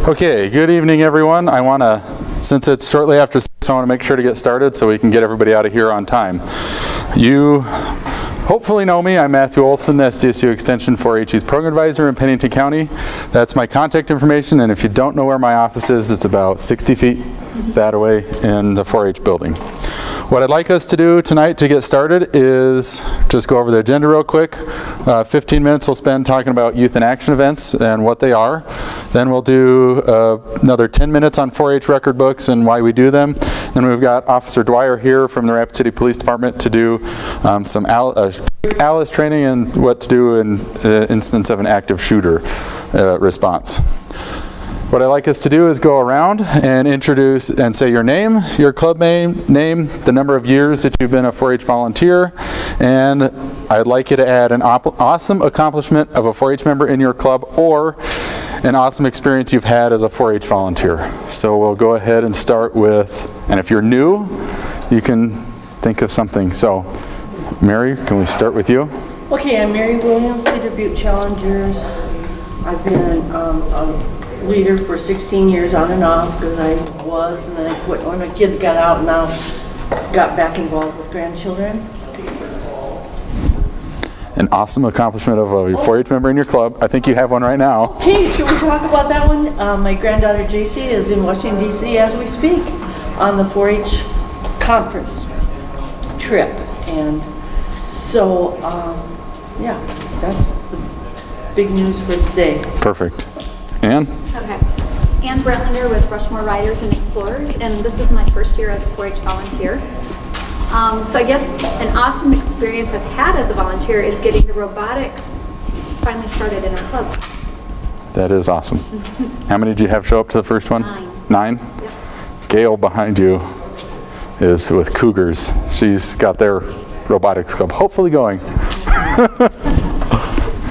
Okay, good evening everyone. Since it's shortly after 6, I want to make sure to get started so we can get everybody out of here on time. You hopefully know me. I'm Matthew Olson, SDSU Extension 4-H Youth Program Advisor in Pennington County. That's my contact information, and if you don't know where my office is, it's about 60 feet that way in the 4-H building. What I'd like us to do tonight to get started is just go over the agenda real quick. 15 minutes we'll spend talking about youth in action events and what they are. Then we'll do another 10 minutes on 4-H record books and why we do them. Then we've got Officer Dwyer here from the Rapid City Police Department to do some ALIS training and what to do in the instance of an active shooter response. What I'd like us to do is go around and introduce and say your name, your club name, the number of years that you've been a 4-H volunteer, and I'd like you to add an awesome accomplishment of a 4-H member in your club or an awesome experience you've had as a 4-H volunteer. So we'll go ahead and start with, and if you're new, you can think of something. So Mary, can we start with you? Okay, I'm Mary Williams, Cedar Butte Challengers. I've been a leader for 16 years on and off because I was, and then I quit when my kids got out and now got back involved with grandchildren. An awesome accomplishment of a 4-H member in your club. I think you have one right now. Okay, should we talk about that one? My granddaughter JC is in Washington DC as we speak on the 4-H conference trip, and so yeah, that's the big news for today. Perfect. Ann? Okay. Ann Brentlander with Rushmore Riders and Explorers, and this is my first year as a 4-H volunteer. So I guess an awesome experience I've had as a volunteer is getting the robotics finally started in our club. That is awesome. How many did you have show up to the first one? 9. 9? Yep. Gail behind you is with Cougars. She's got their robotics club hopefully going.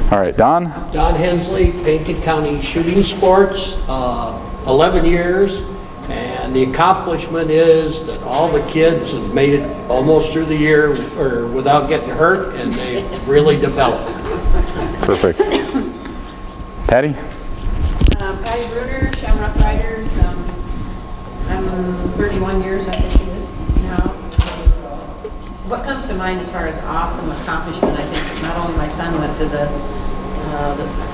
All right, Don? Don Hensley, Pennington County Shooting Sports, 11 years, and the accomplishment is that all the kids have made it almost through the year without getting hurt, and they really developed. Perfect. Patty? Patty Bruder, Shamrock Riders. I'm 31 years, I think it is now. What comes to mind as far as awesome accomplishment, I think not only my son went to the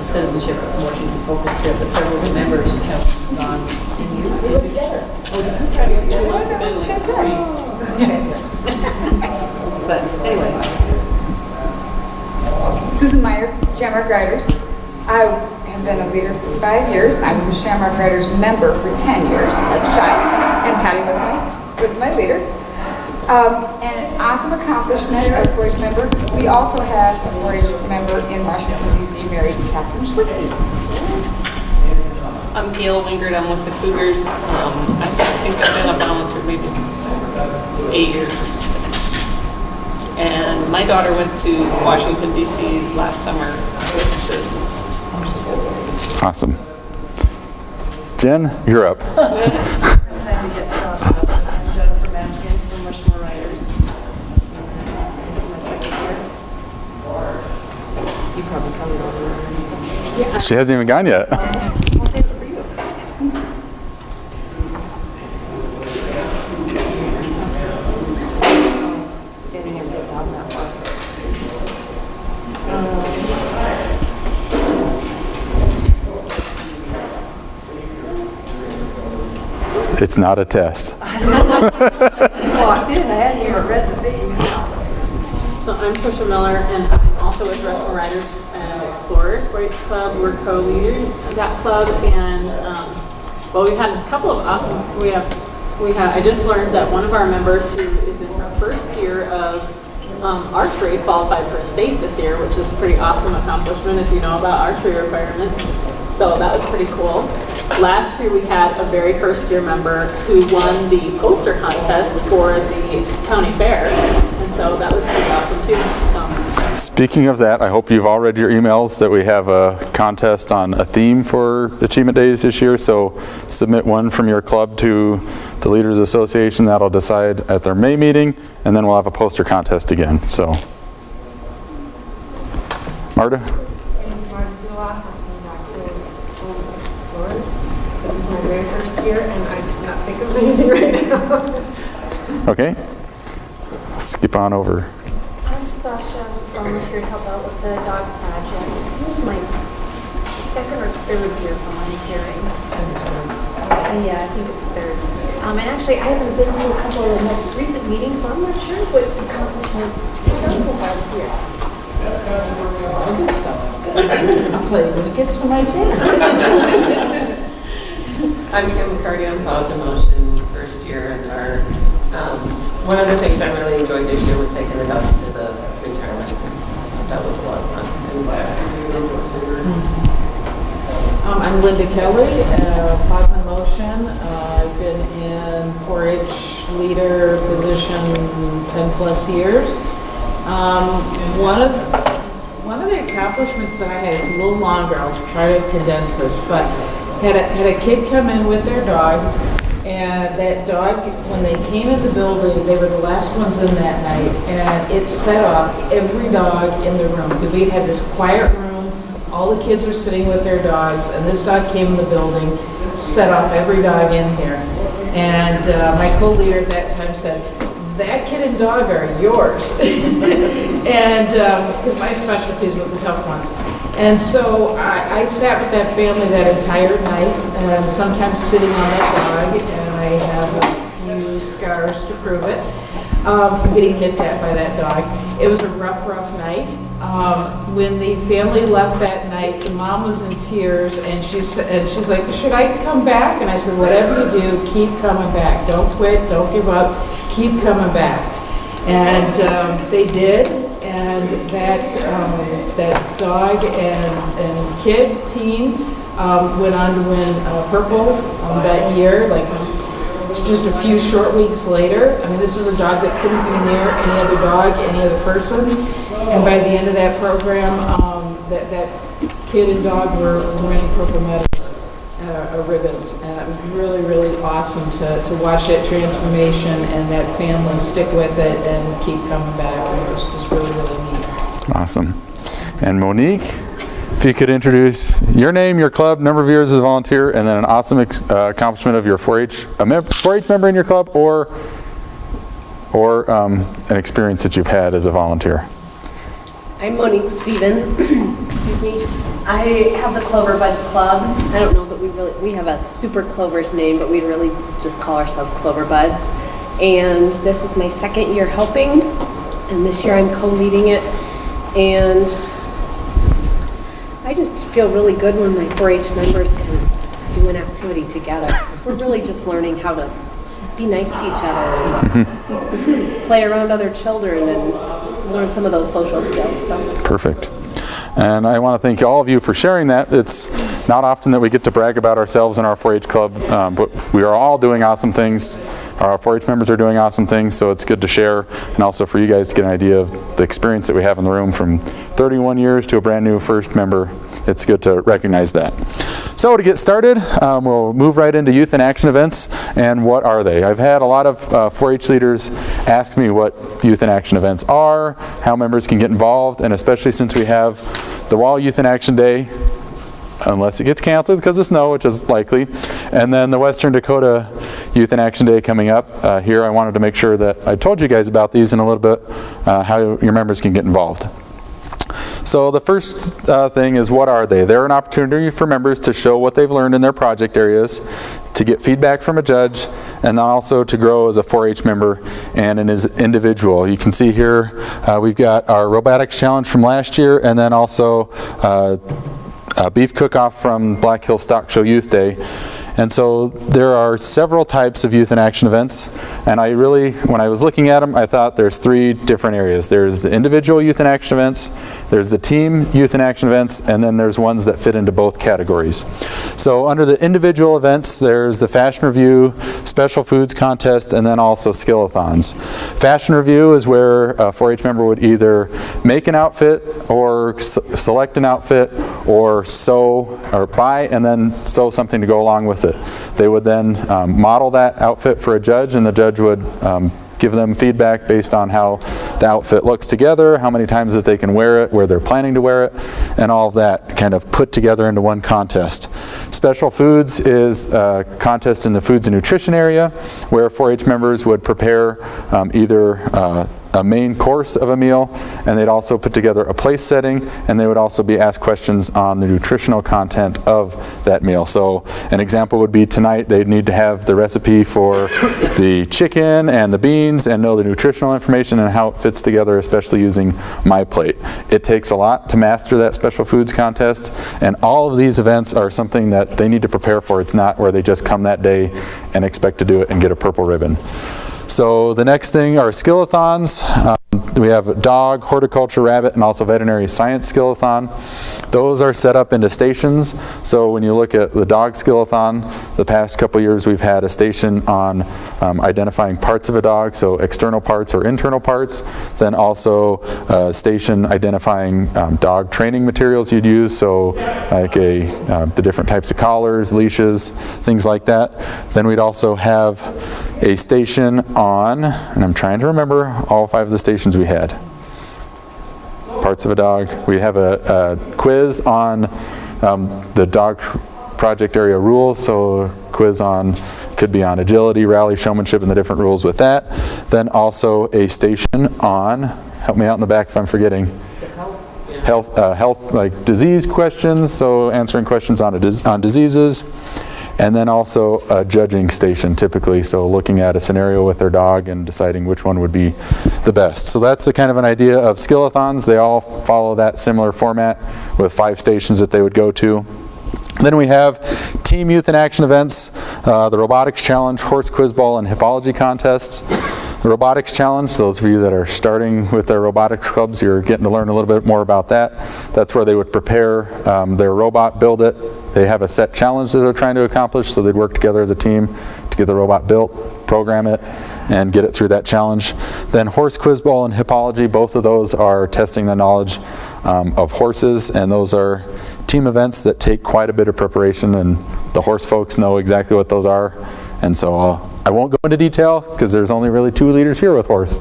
citizenship Washington focus trip, but several members have gone. And you were together. Oh, did you try to get together? Must have been like 3. Yes. But anyway. Susan Meyer, Shamrock Riders. I have been a leader for 5 years. I was a Shamrock Riders member for 10 years as a child, and Patty was my leader. And an awesome accomplishment of 4-H member. We also have a 4-H member in Washington, D.C., Mary Catherine Schlichty. I'm Gail Wingard. I'm with the Cougars. I think I've been a volunteer maybe 8 years or something. And my daughter went to Washington, D.C. last summer with Citizens. Awesome. Jen, you're up. Yeah. She hasn't even gone yet. I'll save it for you. Standing there with a dog that far. It's not a test. I walked in, I hadn't even read the thing. So I'm Trisha Miller, and I'm also with Rushmore Riders and Explorers 4-H Club. We're co-leaders of that club, and well, we've had a couple of awesome. I just learned that one of our members who is in her first year of archery qualified for state this year, which is a pretty awesome accomplishment if you know about archery requirements. So that was pretty cool. Last year we had a very first year member who won the poster contest for the county fair, and so that was pretty awesome too. So. Speaking of that, I hope you've all read your emails that we have a contest on a theme for Achievement Days this year, so submit one from your club to the Leaders Association. That'll decide at their May meeting, and then we'll have a poster contest again. So, Marta? This my very first year, and I cannot think of anything right now. Okay. Skip on over. I'm Sasha, volunteer to help out with the dog project. It was my second or third year volunteering. Yeah, I think it's third. And actually, I haven't been to a couple of the most recent meetings, so I'm not sure what accomplishments we've done so far this year. Good stuff. I'll tell you when it gets to my turn. I'm Kim McCarty, I'm Pause in Motion, first year, and one of the things I really enjoyed this year was taking the dogs to the retirement. That was a lot of fun. I'm Linda Kelly, Pause in Motion. I've been in 4-H leader position 10 plus years. One of the accomplishments that I had, it's a little longer, I'll try to condense this, but had a kid come in with their dog, and that dog, when they came in the building, they were the last ones in that night, and it set off every dog in the room, because we had this quiet room, all the kids are sitting with their dogs, and this dog came in the building, set off every dog in here. And my co-leader at that time said, "That kid and dog are yours." And because my specialty is with the tough ones. And so I sat with that family that entire night, and sometimes sitting on that dog, and I have a few scars to prove it, from getting nipped at by that dog. It was a rough night. When the family left that night, the mom was in tears, and she's like, "Should I come back?" And I said, "Whatever you do, keep coming back. Don't quit, don't give up, keep coming back." And they did, and that dog and kid team went on to win purple that year, like just a few short weeks later. I mean, this is a dog that couldn't be near any other dog, any other person. And by the end of that program, that kid and dog were winning purple medals, ribbons. And it was really, really awesome to watch that transformation and that family stick with it and keep coming back. And it was just really, really neat. Awesome. And Monique, if you could introduce your name, your club, number of years as a volunteer, and then an awesome accomplishment of your 4-H, a 4-H member in your club, or an experience that you've had as a volunteer. I'm Monique Stevens. Excuse me. I have the Clover Buds Club. I don't know that we have a super Clover's name, but we really just call ourselves Clover Buds. And this is my second year helping, and this year I'm co-leading it. And I just feel really good when my 4-H members can do an activity together. We're really just learning how to be nice to each other and play around other children and learn some of those social skills. So. Perfect. And I want to thank all of you for sharing that. It's not often that we get to brag about ourselves in our 4-H club, but we are all doing awesome things. Our 4-H members are doing awesome things, so it's good to share, and also for you guys to get an idea of the experience that we have in the room from 31 years to a brand new first member. It's good to recognize that. So to get started, we'll move right into youth and action events, and what are they? I've had a lot of 4-H leaders ask me what youth and action events are, how members can get involved, and especially since we have the Wall Youth in Action Day, unless it gets canceled because of snow, which is likely, and then the Western Dakota Youth in Action Day coming up here. I wanted to make sure that I told you guys about these in a little bit, how your members can get involved. So the first thing is, what are they? They're an opportunity for members to show what they've learned in their project areas, to get feedback from a judge, and then also to grow as a 4-H member and as an individual. You can see here we've got our robotics challenge from last year, and then also beef cook-off from Black Hill Stock Show Youth Day. And so there are several types of youth in action events, and I really, when I was looking at them, I thought there's three different areas. There's the individual youth in action events, there's the team youth in action events, and then there's ones that fit into both categories. So under the individual events, there's the fashion review, special foods contest, and then also skill-a-thons. Fashion review is where a 4-H member would either make an outfit or select an outfit or sew or buy and then sew something to go along with it. They would then model that outfit for a judge, and the judge would give them feedback based on how the outfit looks together, how many times that they can wear it, where they're planning to wear it, and all of that kind of put together into one contest. Special Foods is a contest in the foods and nutrition area where 4-H members would prepare either a main course of a meal, and they'd also put together a place setting, and they would also be asked questions on the nutritional content of that meal. So an example would be tonight they'd need to have the recipe for the chicken and the beans and know the nutritional information and how it fits together, especially using My Plate. It takes a lot to master that Special Foods contest, and all of these events are something that they need to prepare for. It's not where they just come that day and expect to do it and get a purple ribbon. So the next thing are skillathons. We have a dog, horticulture, rabbit, and also veterinary science skillathon. Those are set up into stations. So when you look at the dog skillathon, the past couple years we've had a station on identifying parts of a dog, so external parts or internal parts. Then also a station identifying dog training materials you'd use, so like the different types of collars, leashes, things like that. Then we'd also have a station on, and I'm trying to remember all 5 of the stations we had. Parts of a dog. We have a quiz on the dog project area rules, so a quiz on, could be on agility, rally, showmanship, and the different rules with that. Then also a station on, help me out in the back if I'm forgetting, health like disease questions, so answering questions on diseases. And then also a judging station typically, so looking at a scenario with their dog and deciding which one would be the best. So that's the kind of an idea of skillathons. They all follow that similar format with 5 stations that they would go to. Then we have team youth and action events, the robotics challenge, horse quiz ball, and hippology contests. The robotics challenge, those of you that are starting with their robotics clubs, you're getting to learn a little bit more about that. That's where they would prepare their robot, build it. They have a set challenge that they're trying to accomplish, so they'd work together as a team to get the robot built, program it, and get it through that challenge. Then horse quiz ball and hippology, both of those are testing the knowledge of horses, and those are team events that take quite a bit of preparation, and the horse folks know exactly what those are. And so I won't go into detail because there's only really 2 leaders here with horse.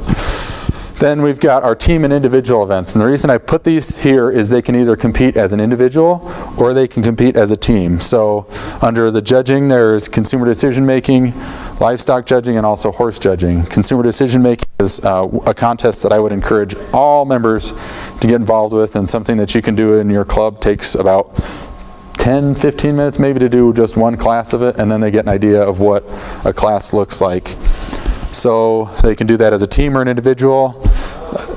Then we've got our team and individual events. And the reason I put these here is they can either compete as an individual or they can compete as a team. So under the judging, there's consumer decision making, livestock judging, and also horse judging. Consumer decision making is a contest that I would encourage all members to get involved with, and something that you can do in your club. Takes about 10-15 minutes maybe to do just one class of it, and then they get an idea of what a class looks like. So they can do that as a team or an individual.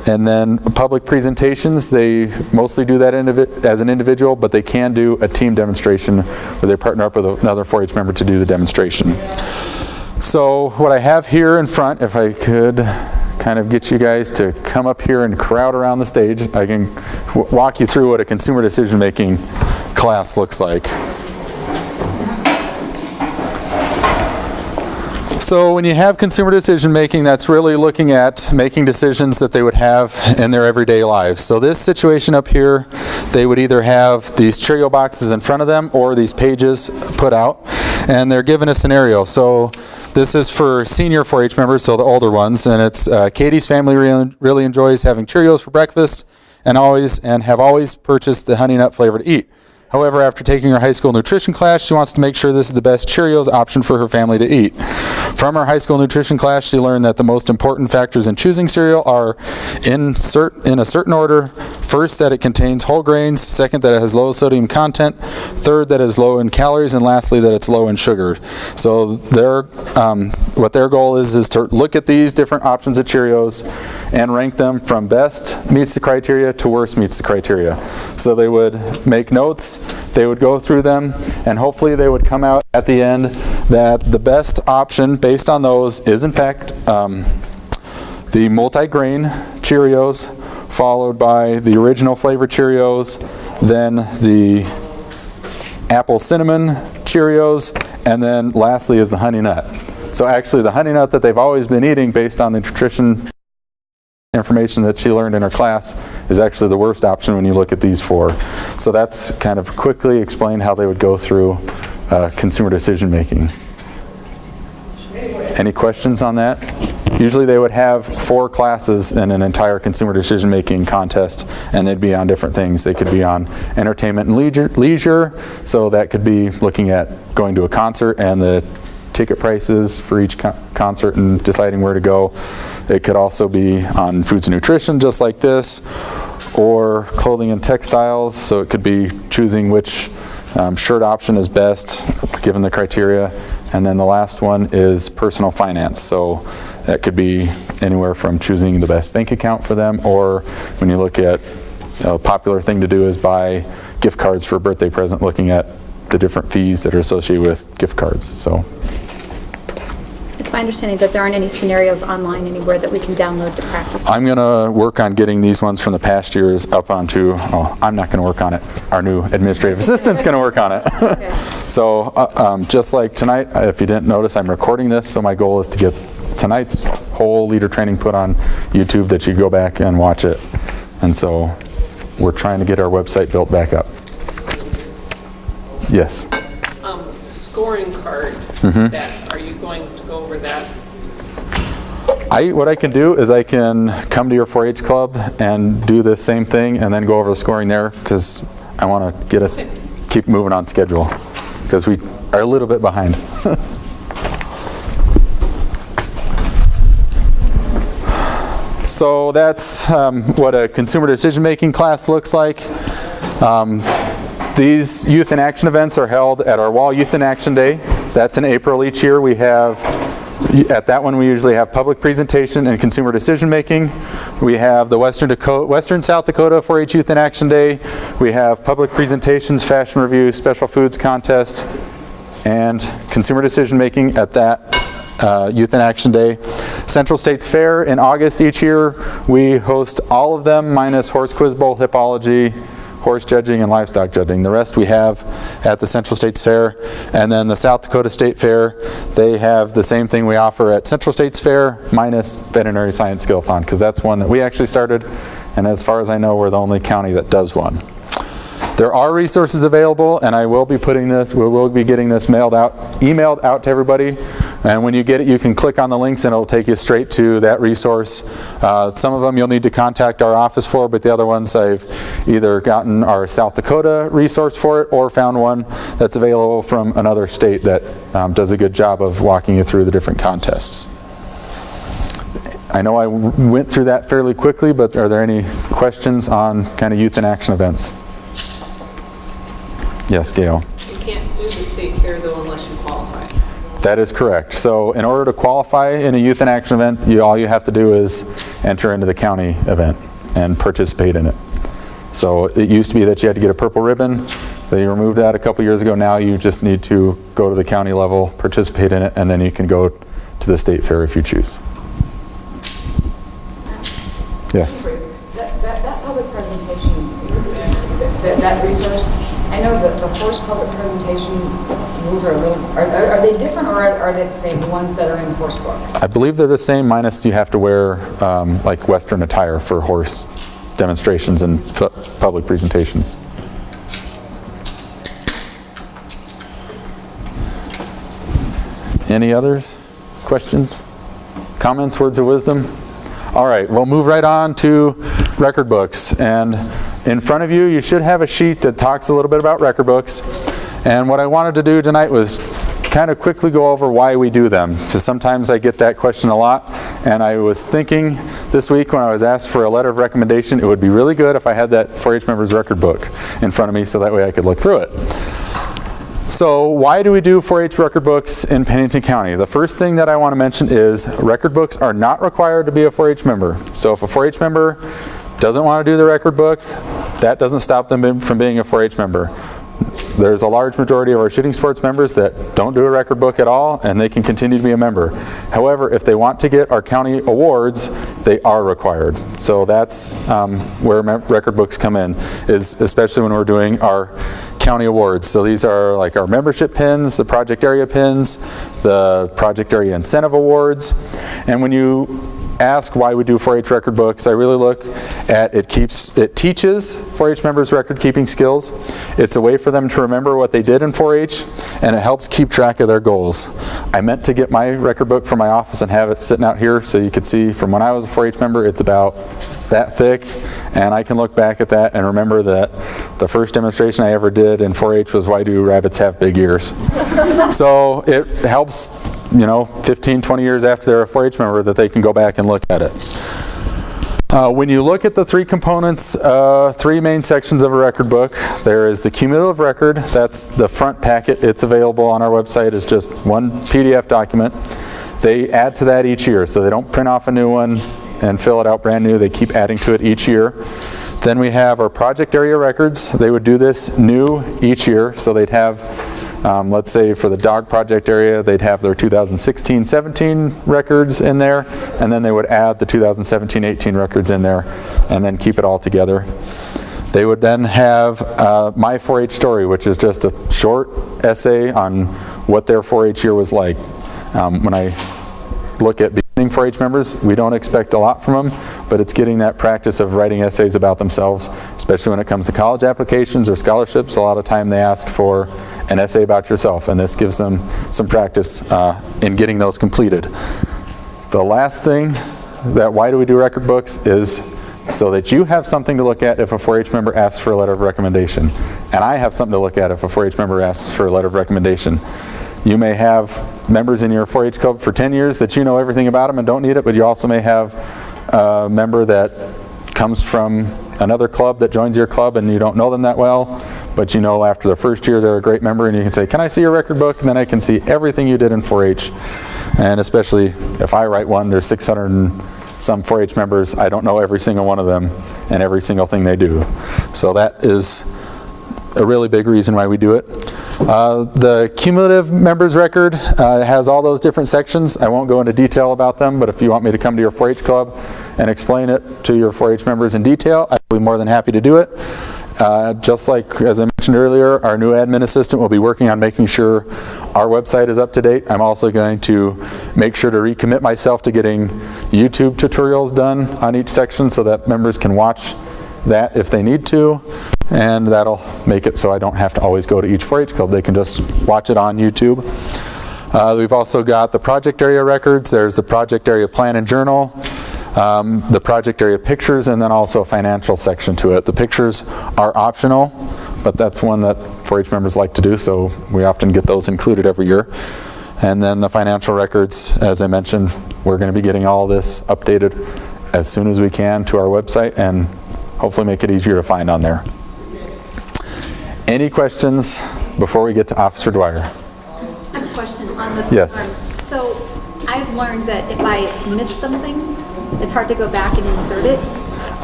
And then public presentations, they mostly do that as an individual, but they can do a team demonstration where they partner up with another 4-H member to do the demonstration. So what I have here in front, if I could kind of get you guys to come up here and crowd around the stage, I can walk you through what a consumer decision making class looks like. So when you have consumer decision making, that's really looking at making decisions that they would have in their everyday lives. So this situation up here, they would either have these Cheerio boxes in front of them or these pages put out, and they're given a scenario. So this is for senior 4-H members, so the older ones, and it's Katie's family really enjoys having Cheerios for breakfast and have always purchased the honey nut flavor to eat. However, after taking her high school nutrition class, she wants to make sure this is the best Cheerios option for her family to eat. From her high school nutrition class, she learned that the most important factors in choosing cereal are in a certain order. First, that it contains whole grains. Second, that it has low sodium content. Third, that it is low in calories. And lastly, that it's low in sugar. So what their goal is to look at these different options of Cheerios and rank them from best meets the criteria to worst meets the criteria. So they would make notes, they would go through them, and hopefully they would come out at the end that the best option based on those is in fact the multi-grain Cheerios, followed by the original flavor Cheerios, then the apple cinnamon Cheerios, and then lastly is the honey nut. So actually the honey nut that they've always been eating based on the nutrition information that she learned in her class is actually the worst option when you look at these 4. So that's kind of quickly explain how they would go through consumer decision making. Any questions on that? Usually they would have 4 classes in an entire consumer decision-making contest, and they'd be on different things. They could be on entertainment and leisure, so that could be looking at going to a concert and the ticket prices for each concert and deciding where to go. It could also be on foods and nutrition, just like this, or clothing and textiles, so it could be choosing which shirt option is best given the criteria. And then the last one is personal finance, so that could be anywhere from choosing the best bank account for them, or when you look at a popular thing to do is buy gift cards for a birthday present, looking at the different fees that are associated with gift cards. So It's my understanding that there aren't any scenarios online anywhere that we can download to practice. I'm going to work on getting these ones from the past years up onto, I'm not going to work on it. Our new administrative assistant's going to work on it. So just like tonight, if you didn't notice, I'm recording this, so my goal is to get tonight's whole leader training put on YouTube, that you go back and watch it. And so we're trying to get our website built back up. Yes? Scoring card, that, are you going to go over that? What I can do is I can come to your 4-H club and do the same thing and then go over the scoring there, because I want to get us keep moving on schedule, because we are a little bit behind. So that's what a consumer decision-making class looks like. These Youth in Action events are held at our Wall Youth in Action Day. That's in April each year. We have, at that one we usually have public presentation and consumer decision making. We have the Western South Dakota 4-H Youth in Action Day. We have public presentations, fashion review, special foods contest, and consumer decision making at that Youth in Action Day. Central States Fair in August each year. We host all of them minus Horse Quiz Bowl, Hippology, horse judging, and livestock judging. The rest we have at the Central States Fair. And then the South Dakota State Fair, they have the same thing we offer at Central States Fair minus Veterinary Science Skill-a-thon, because that's one that we actually started, and as far as I know, we're the only county that does one. There are resources available, and I will be putting this, we will be getting this emailed out to everybody. And when you get it, you can click on the links and it'll take you straight to that resource. Some of them you'll need to contact our office for, but the other ones I've either gotten our South Dakota resource for it or found one that's available from another state that does a good job of walking you through the different contests. I know I went through that fairly quickly, but are there any questions on kind of youth in action events? Yes, Gail. You can't do the state fair though unless you qualify. That is correct. So in order to qualify in a youth in action event, all you have to do is enter into the county event and participate in it. So it used to be that you had to get a purple ribbon. They removed that a couple years ago. Now you just need to go to the county level, participate in it, and then you can go to the state fair if you choose. Yes? That public presentation, that resource, I know that the horse public presentation rules are a little, are they different, or are they the same, the ones that are in the horse book? I believe they're the same, minus you have to wear like Western attire for horse demonstrations and public presentations. Any others? Questions? Comments? Words of wisdom? All right, we'll move right on to record books. And in front of you, you should have a sheet that talks a little bit about record books. And what I wanted to do tonight was kind of quickly go over why we do them. So sometimes I get that question a lot. And I was thinking this week when I was asked for a letter of recommendation, it would be really good if I had that 4-H member's record book in front of me so that way I could look through it. So why do we do 4-H record books in Pennington County? The first thing that I want to mention is record books are not required to be a 4-H member. So if a 4-H member doesn't want to do the record book, that doesn't stop them from being a 4-H member. There's a large majority of our shooting sports members that don't do a record book at all, and they can continue to be a member. However, if they want to get our county awards, they are required. So that's where record books come in, is especially when we're doing our county awards. So these are like our membership pins, the project area incentive awards. And when you ask why we do 4-H record books, I really look at it teaches 4-H members record keeping skills. It's a way for them to remember what they did in 4-H, and it helps keep track of their goals. I meant to get my record book from my office and have it sitting out here so you could see from when I was a 4-H member, it's about that thick, and I can look back at that and remember that the first demonstration I ever did in 4-H was why do rabbits have big ears. So it helps, 15, 20 years after they're a 4-H member that they can go back and look at it. When you look at the three components, three main sections of a record book, there is the cumulative record. That's the front packet. It's available on our website as just one PDF document. They add to that each year, so they don't print off a new one and fill it out brand new. They keep adding to it each year. Then we have our project area records. They would do this new each year, so they'd have, let's say for the dog project area, they'd have their 2016-17 records in there, and then they would add the 2017-18 records in there, and then keep it all together. They would then have My 4-H Story, which is just a short essay on what their 4-H year was like. When I look at beginning 4-H members, we don't expect a lot from them, but it's getting that practice of writing essays about themselves, especially when it comes to college applications or scholarships. A lot of time they ask for an essay about yourself, and this gives them some practice in getting those completed. The last thing that why do we do record books is so that you have something to look at if a 4-H member asks for a letter of recommendation, and I have something to look at if a 4-H member asks for a letter of recommendation. You may have members in your 4-H club for 10 years that you know everything about them and don't need it, but you also may have a member that comes from another club that joins your club and you don't know them that well, but you know after the first year they're a great member, and you can say, can I see your record book? And then I can see everything you did in 4-H. And especially if I write one, there's 600 and some 4-H members, I don't know every single one of them and every single thing they do. So that is a really big reason why we do it. The cumulative members record has all those different sections. I won't go into detail about them, but if you want me to come to your 4-H club and explain it to your 4-H members in detail, I'll be more than happy to do it. Just like, as I mentioned earlier, our new admin assistant will be working on making sure our website is up to date. I'm also going to make sure to recommit myself to getting YouTube tutorials done on each section so that members can watch that if they need to, and that'll make it so I don't have to always go to each 4-H club. They can just watch it on YouTube. We've also got the project area records. There's the project area plan and journal, the project area pictures, and then also a financial section to it. The pictures are optional, but that's one that 4-H members like to do, so we often get those included every year. And then the financial records, as I mentioned, we're going to be getting all this updated as soon as we can to our website and hopefully make it easier to find on there. Any questions before we get to Officer Dwyer? I have a question on the Yes. forms. So I've learned that if I miss something, it's hard to go back and insert it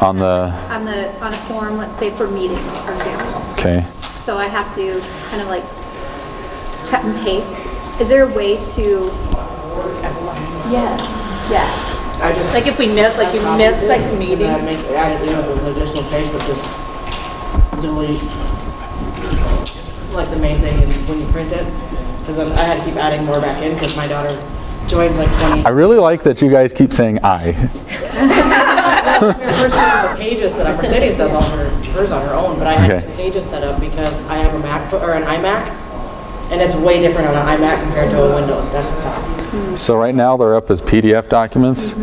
On the, on a form, let's say for meetings, for example. okay. So I have to kind of like cut and paste. Is there a way to? Yes. I just. Like if we miss, like you miss like a meeting. Add it in as an additional page, but just delete like the main thing and when you print it. Because I had to keep adding more back in because my daughter joins like 20. I really like that you guys keep saying I. Her first one, the pages set up. Mercedes does all hers on her own, but I had the pages set up because I have a MacBook or an iMac, and it's way different on an iMac compared to a Windows desktop. So right now they're up as PDF documents.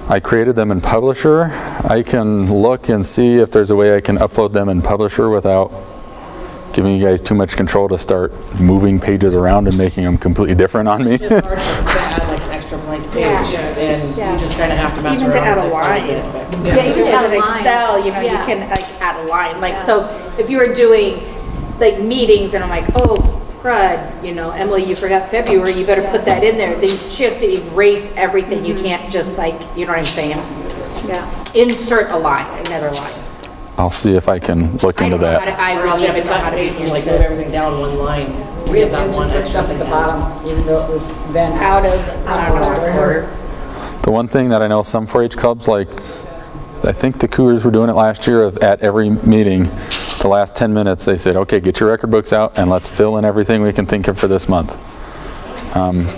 I created them in Publisher. I can look and see if there's a way I can upload them in Publisher without giving you guys too much control to start moving pages around and making them completely different on me. It's hard to add like an extra blank page, and you just kind of have to mess Even to around add a with it. line. Yeah, you can Because add in a line. Excel, you Yeah. can like add a line. Like so, if you were doing like meetings, and I'm like, oh crud, Emily, you forgot February. You better put that in there. Then she has to erase everything. You can't just like, you know what I'm saying? Yeah. Insert a line, another line. I'll see if I can look into that. I Or else really you have to haven't know cut how and to paste and use like it. move everything down one line. We had kids just put stuff at the bottom, even though it was then Out of, I don't know where. The one thing that I know some 4-H clubs, like I think the Cougars were doing it last year, of at every meeting, the last 10 minutes they said, okay, get your record books out and let's fill in everything we can think of for this month.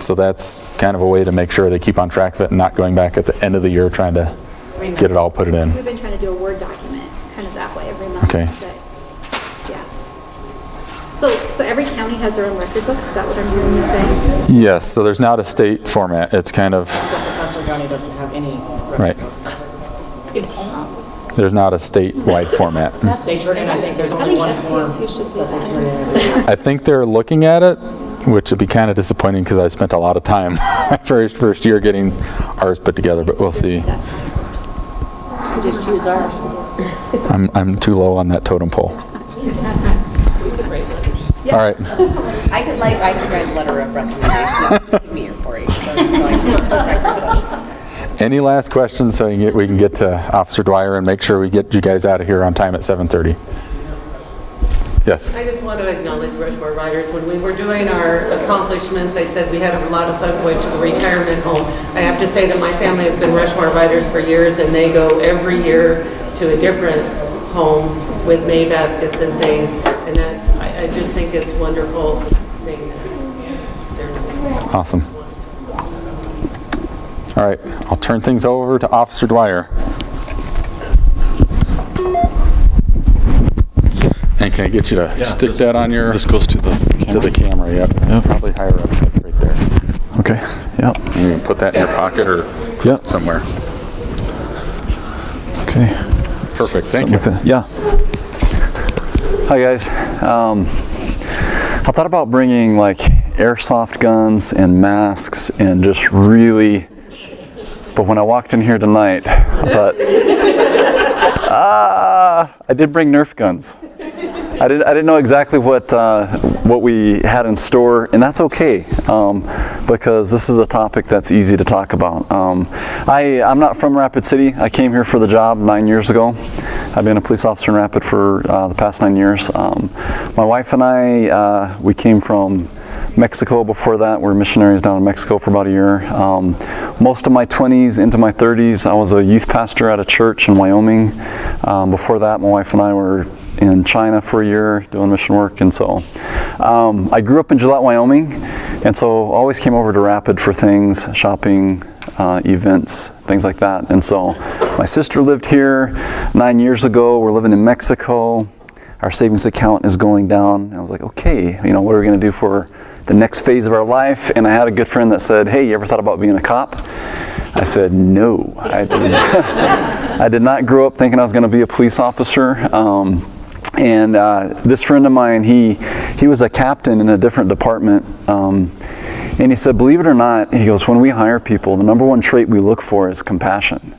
So that's kind of a way to make sure they keep on track of it and not going back at the end of the year trying to get it all put it in. We've been trying to do a Word document, kind of that way every month. Okay. But, yeah. So every county has their own record books, is that what I'm hearing you say? Yes, so there's not a state format. It's kind of, Custer County doesn't have any right. There's not a statewide format. They turn in, I think there's only one form SDSU should do that they that. turn in every year. I think they're looking at it, which would be kind of disappointing because I spent a lot of time my first year getting ours put together, but we'll see. Just use ours. I'm too low on that totem pole. All right. I could write a letter of recommendation. Give me your 4-H card so I can Any last questions so we can get to Officer Dwyer and make sure we get you guys out of here on time at 7:30? Yes. I just want to acknowledge Rushmore Riders. When we were doing our accomplishments, I said we had a lot of fun going to the retirement home. I have to say that my family has been Rushmore Riders for years, and they go every year to a different home with May baskets and things, and I just think it's a wonderful thing. Awesome. All right, I'll turn things over to Officer Dwyer. And can I get you to stick that on your... This goes to the camera, yep. Probably higher up, like right there. Okay. Yep. You can put that in your pocket or somewhere. Okay. Perfect, thank you. Yeah. Hi guys. I thought about bringing like airsoft guns and masks and just really, but when I walked in here tonight, I thought, I did bring Nerf guns. I didn't know exactly what we had in store, and that's okay, because this is a topic that's easy to talk about. I'm not from Rapid City. I came here for the job 9 years ago. I've been a police officer in Rapid for the past 9 years. My wife and I, we came from Mexico before that. We were missionaries down in Mexico for about a year. Most of my 20s into my 30s, I was a youth pastor at a church in Wyoming. Before that, my wife and I were in China for a year doing mission work, and so I grew up in Gillette, Wyoming, and so always came over to Rapid for things, shopping, events, things like that. And so my sister lived here 9 years ago. We're living in Mexico. Our savings account is going down. And I was like, okay, what are we going to do for the next phase of our life? And I had a good friend that said, hey, you ever thought about being a cop? I said, no. I did not grow up thinking I was going to be a police officer. And this friend of mine, he was a captain in a different department, and he said, believe it or not, he goes, when we hire people, the number one trait we look for is compassion.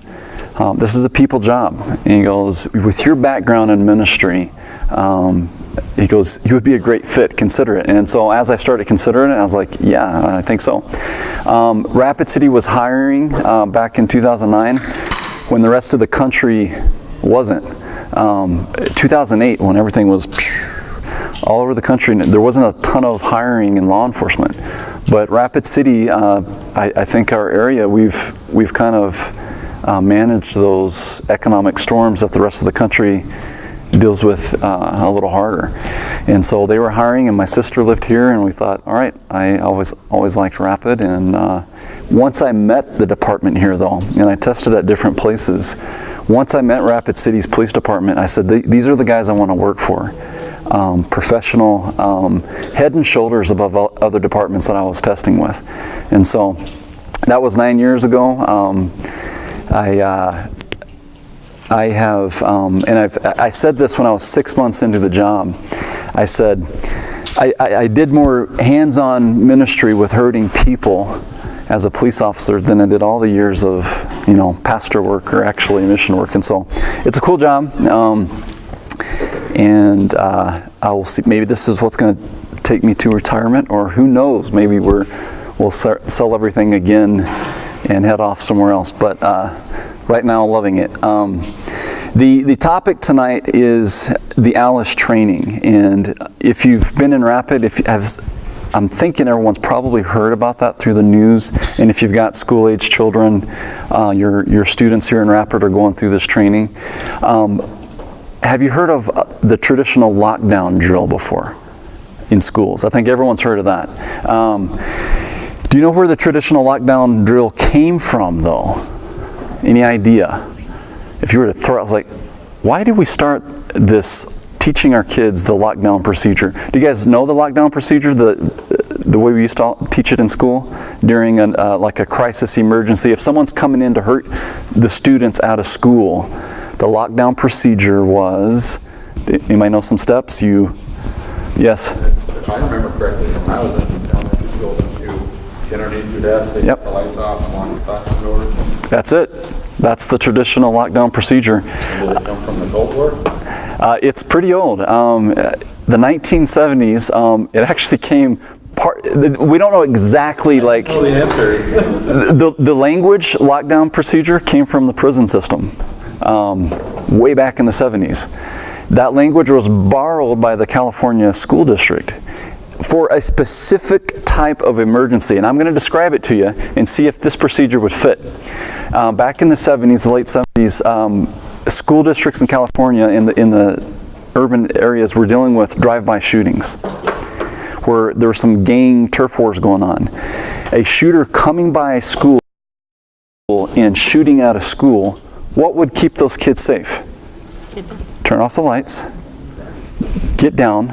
This is a people job. And he goes, with your background in ministry, he goes, you would be a great fit, consider it. And so as I started considering it, I was like, yeah, I think so. Rapid City was hiring back in 2009 when the rest of the country wasn't. 2008, when everything was all over the country, there wasn't a ton of hiring in law enforcement. But Rapid City, I think our area, we've kind of managed those economic storms that the rest of the country deals with a little harder. And so they were hiring, and my sister lived here, and we thought, all right, I always liked Rapid. And once I met the department here, though, and I tested at different places, once I met Rapid City's police department, I said, these are the guys I want to work for. Professional, head and shoulders above other departments that I was testing with. And so that was 9 years ago. I have, and I said this when I was 6 months into the job. I said, I did more hands-on ministry with hurting people as a police officer than I did all the years of, pastor work or actually mission work. And so it's a cool job. And I will see, maybe this is what's going to take me to retirement, or who knows, maybe we'll sell everything again and head off somewhere else. But right now, loving it. The topic tonight is the ALICE training. And if you've been in Rapid, I'm thinking everyone's probably heard about that through the news. And if you've got school-age children, your students here in Rapid are going through this training. Have you heard of the traditional lockdown drill before in schools? I think everyone's heard of that. Do you know where the traditional lockdown drill came from, though? Any idea? If you were to throw, I was like, why did we start this teaching our kids the lockdown procedure? Do you guys know the lockdown procedure, the way we used to teach it in school during like a crisis emergency? If someone's coming in to hurt the students out of school, the lockdown procedure was, anybody know some steps? Yes? If I remember correctly, when I was in elementary school, don't you get underneath your desk, they Yep. get the lights off, and lock the classroom door? That's it. That's the traditional lockdown procedure. Did it come from the Cold War? It's pretty old. The 1970s, it actually came we don't know exactly like Oh, the answer is the language lockdown procedure came from the prison system way back in the 70s. That language was borrowed by the California school district for a specific type of emergency, and I'm going to describe it to you and see if this procedure would fit. Back in the 70s, the late 70s, school districts in California in the urban areas were dealing with drive-by shootings, where there were some gang turf wars going on. A shooter coming by a school and shooting at a school, what would keep those kids safe? Turn off the lights, get down,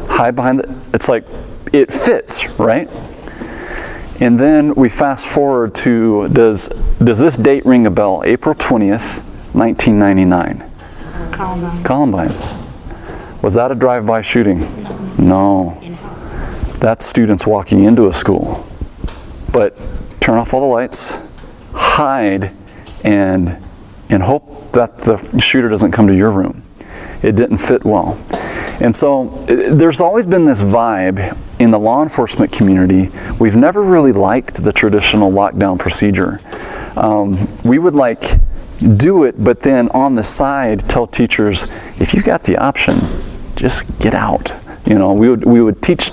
hide behind it's like, it fits, right? And then we fast forward to, does this date ring a bell? April 20th, 1999. Columbine. Was that a drive-by shooting? No. That's students walking into a school. But turn off all the lights, hide, and hope that the shooter doesn't come to your room. It didn't fit well. And so there's always been this vibe in the law enforcement community. We've never really liked the traditional lockdown procedure. We would like do it, but then on the side tell teachers, if you've got the option, just get out. You know, we would teach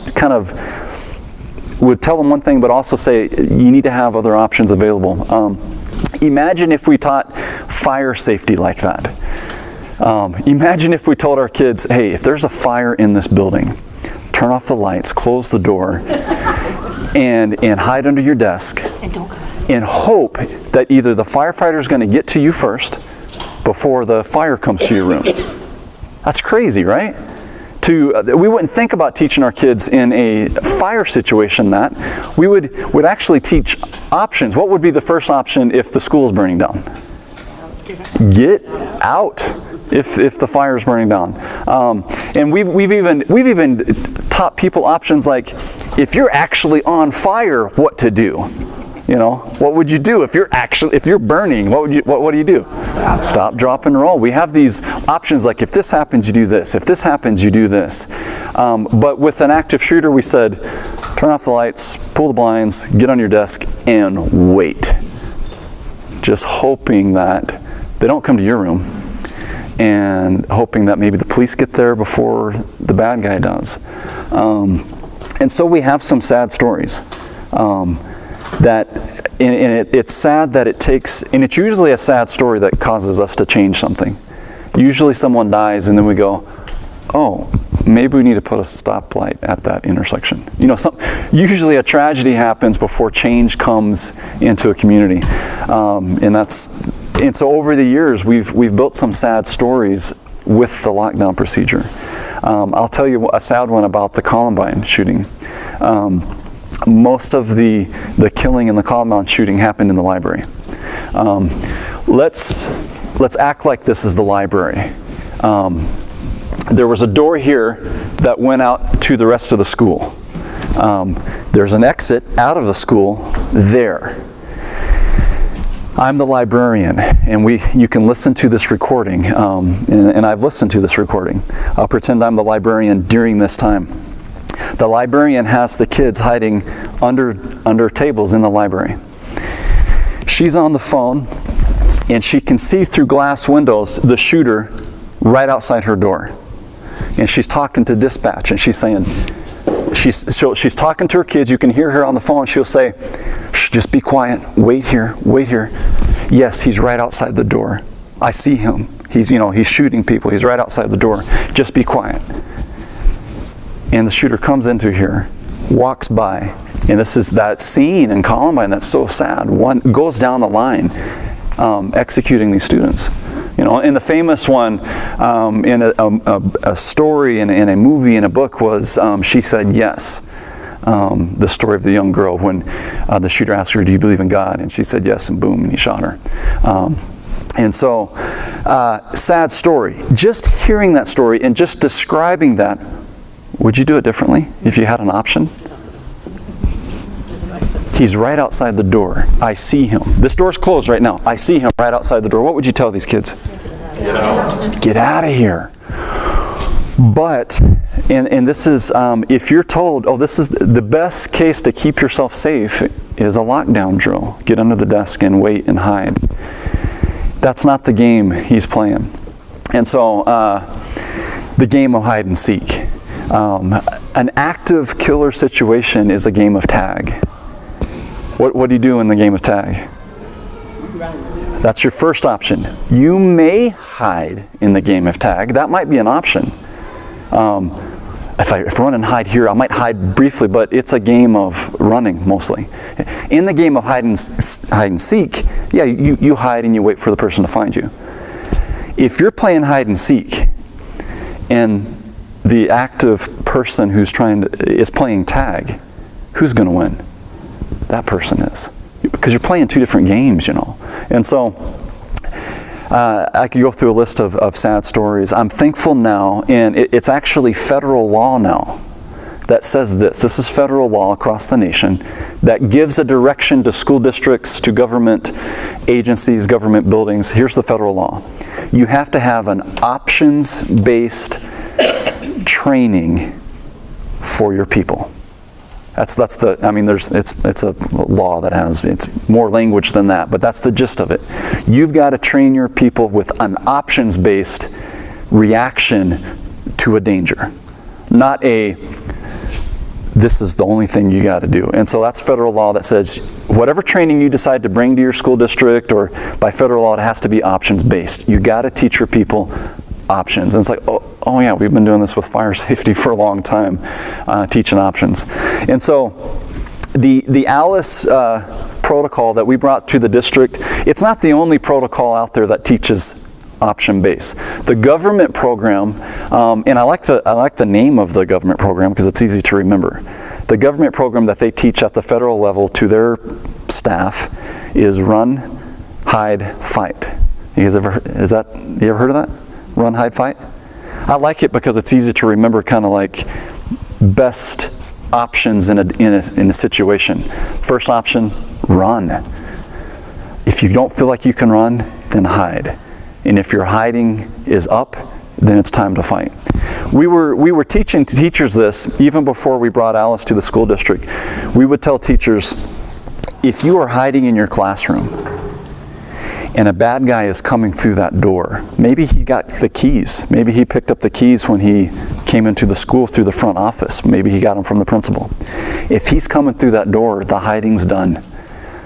would tell them one thing, but also say you need to have other options available. Imagine if we taught fire safety like that. Imagine if we told our kids, hey, if there's a fire in this building, turn off the lights, close the door, and hide under your desk, and hope that either the firefighter is going to get to you first before the fire comes to your room. That's crazy, right? We wouldn't think about teaching our kids in a fire situation that. We would actually teach options. What would be the first option if the school is burning down? Get out if the fire is burning down. And we've even taught people options like, if you're actually on fire, what to do. You know, what would you do if you're burning? What do you do? Stop, drop, and roll. We have these options like, if this happens, you do this. If this happens, you do this. But with an active shooter, we said, turn off the lights, pull the blinds, get on your desk, and wait. Just hoping that they don't come to your room, and hoping that maybe the police get there before the bad guy does. And so we have some sad stories. It's sad that it takes, and it's usually a sad story that causes us to change something. Usually someone dies and then we go, oh, maybe we need to put a stoplight at that intersection. You know, usually a tragedy happens before change comes into a community. And so over the years, we've built some sad stories with the lockdown procedure. I'll tell you a sad one about the Columbine shooting. Most of the killing in the Columbine shooting happened in the library. Let's act like this is the library. There was a door here that went out to the rest of the school. There's an exit out of the school there. I'm the librarian, and you can listen to this recording, and I've listened to this recording. I'll pretend I'm the librarian during this time. The librarian has the kids hiding under tables in the library. She's on the phone, and she can see through glass windows the shooter right outside her door. And she's talking to dispatch, and she's saying, she's talking to her kids. You can hear her on the phone. She'll say, shh, just be quiet. Wait here. Wait here. Yes, he's right outside the door. I see him. He's shooting people. He's right outside the door. Just be quiet. And the shooter comes into here, walks by, And this is that scene in Columbine that's so sad. One goes down the line executing these students. You know, and the famous one in a story, in a movie, in a book was She Said Yes. The story of the young girl when the shooter asked her, "Do you believe in God?" And she said yes, and boom, and he shot her. And so, sad story. Just hearing that story and just describing that, would you do it differently if you had an option? He's right outside the door. I see him. This door's closed right now. I see him right outside the door. What would you tell these kids? Get out. Get out of here. But, and this is, if you're told, oh, this is the best case to keep yourself safe is a lockdown drill. Get under the desk and wait and hide. That's not the game he's playing. And so, the game of hide and seek. An active killer situation is a game of tag. What do you do in the game of tag? That's your first option. You may hide in the game of tag. That might be an option. If I run and hide here, I might hide briefly, but it's a game of running mostly. In the game of hide and seek, yeah, you hide and you wait for the person to find you. If you're playing hide and seek, and the active person who's is playing tag, who's going to win? That person is. Because you're playing two different games, you know. And so, I could go through a list of sad stories. I'm thankful now, and it's actually federal law now that says this. This is federal law across the nation that gives a direction to school districts, to government agencies, government buildings. Here's the federal law. You have to have an options-based training for your people. It's a law that it's more language than that, but that's the gist of it. You've got to train your people with an options-based reaction to a danger, not this is the only thing you got to do. And so that's federal law that says whatever training you decide to bring to your school district, or by federal law, it has to be options-based. You got to teach your people options. And it's like, oh yeah, we've been doing this with fire safety for a long time, teaching options. And so the ALICE protocol that we brought to the district, it's not the only protocol out there that teaches option-based. The government program, and I like the name of the government program because it's easy to remember. The government program that they teach at the federal level to their staff is Run, Hide, Fight. You ever heard of that? Run, hide, fight? I like it because it's easy to remember, kind of like best options in a situation. First option, run. If you don't feel like you can run, then hide. And if your hiding is up, then it's time to fight. We were teaching teachers this even before we brought Alice to the school district. We would tell teachers, if you are hiding in your classroom, and a bad guy is coming through that door, maybe he got the keys. Maybe he picked up the keys when he came into the school through the front office. Maybe he got them from the principal. If he's coming through that door, the hiding's done.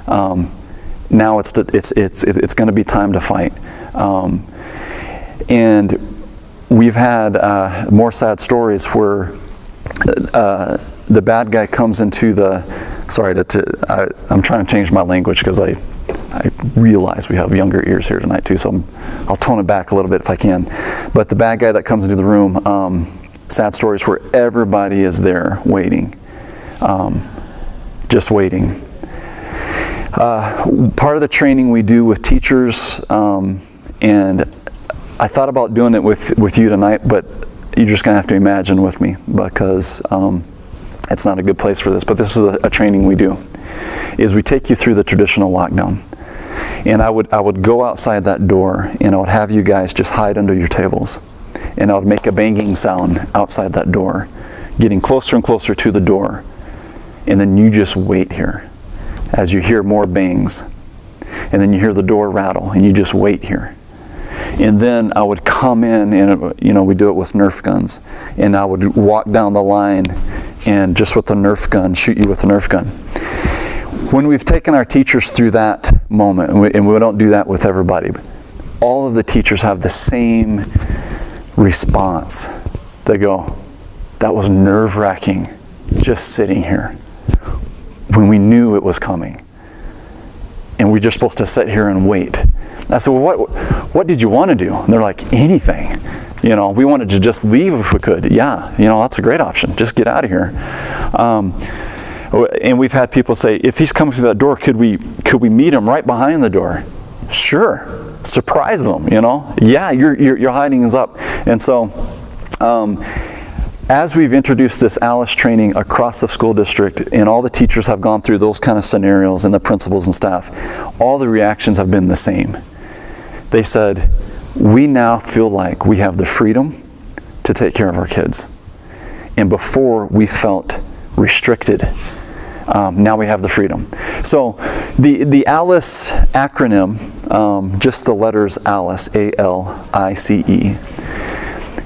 Now it's going to be time to fight. And we've had more sad stories where the bad guy comes into the. I'm trying to change my language because I realize we have younger ears here tonight too, so I'll tone it back a little bit if I can. But the bad guy that comes into the room, sad stories where everybody is there waiting, just waiting. Part of the training we do with teachers, and I thought about doing it with you tonight, but you're just going to have to imagine with me because it's not a good place for this, but this is a training we do, is we take you through the traditional lockdown. And I would go outside that door and I would have you guys just hide under your tables. And I would make a banging sound outside that door, getting closer and closer to the door. And then you just wait here as you hear more bangs. And then you hear the door rattle and you just wait here. And then I would come in and, we do it with Nerf guns. And I would walk down the line and just with the Nerf gun, shoot you with the Nerf gun. When we've taken our teachers through that moment, and we don't do that with everybody, but all of the teachers have the same response. They go, that was nerve-wracking, just sitting here. when we knew it was coming. And we're just supposed to sit here and wait. I said, well, what did you want to do? And they're like, anything. You know, we wanted to just leave if we could. Yeah, you know, that's a great option. Just get out of here. And we've had people say, if he's coming through that door, could we meet him right behind the door? Sure. Surprise them, you know. Yeah, your hiding is up. And so, as we've introduced this ALICE training across the school district, and all the teachers have gone through those kind of scenarios, and the principals and staff, all the reactions have been the same. They said, we now feel like we have the freedom to take care of our kids. And before, we felt restricted. Now we have the freedom. So the ALICE acronym, just the letters ALICE, A-L-I-C-E,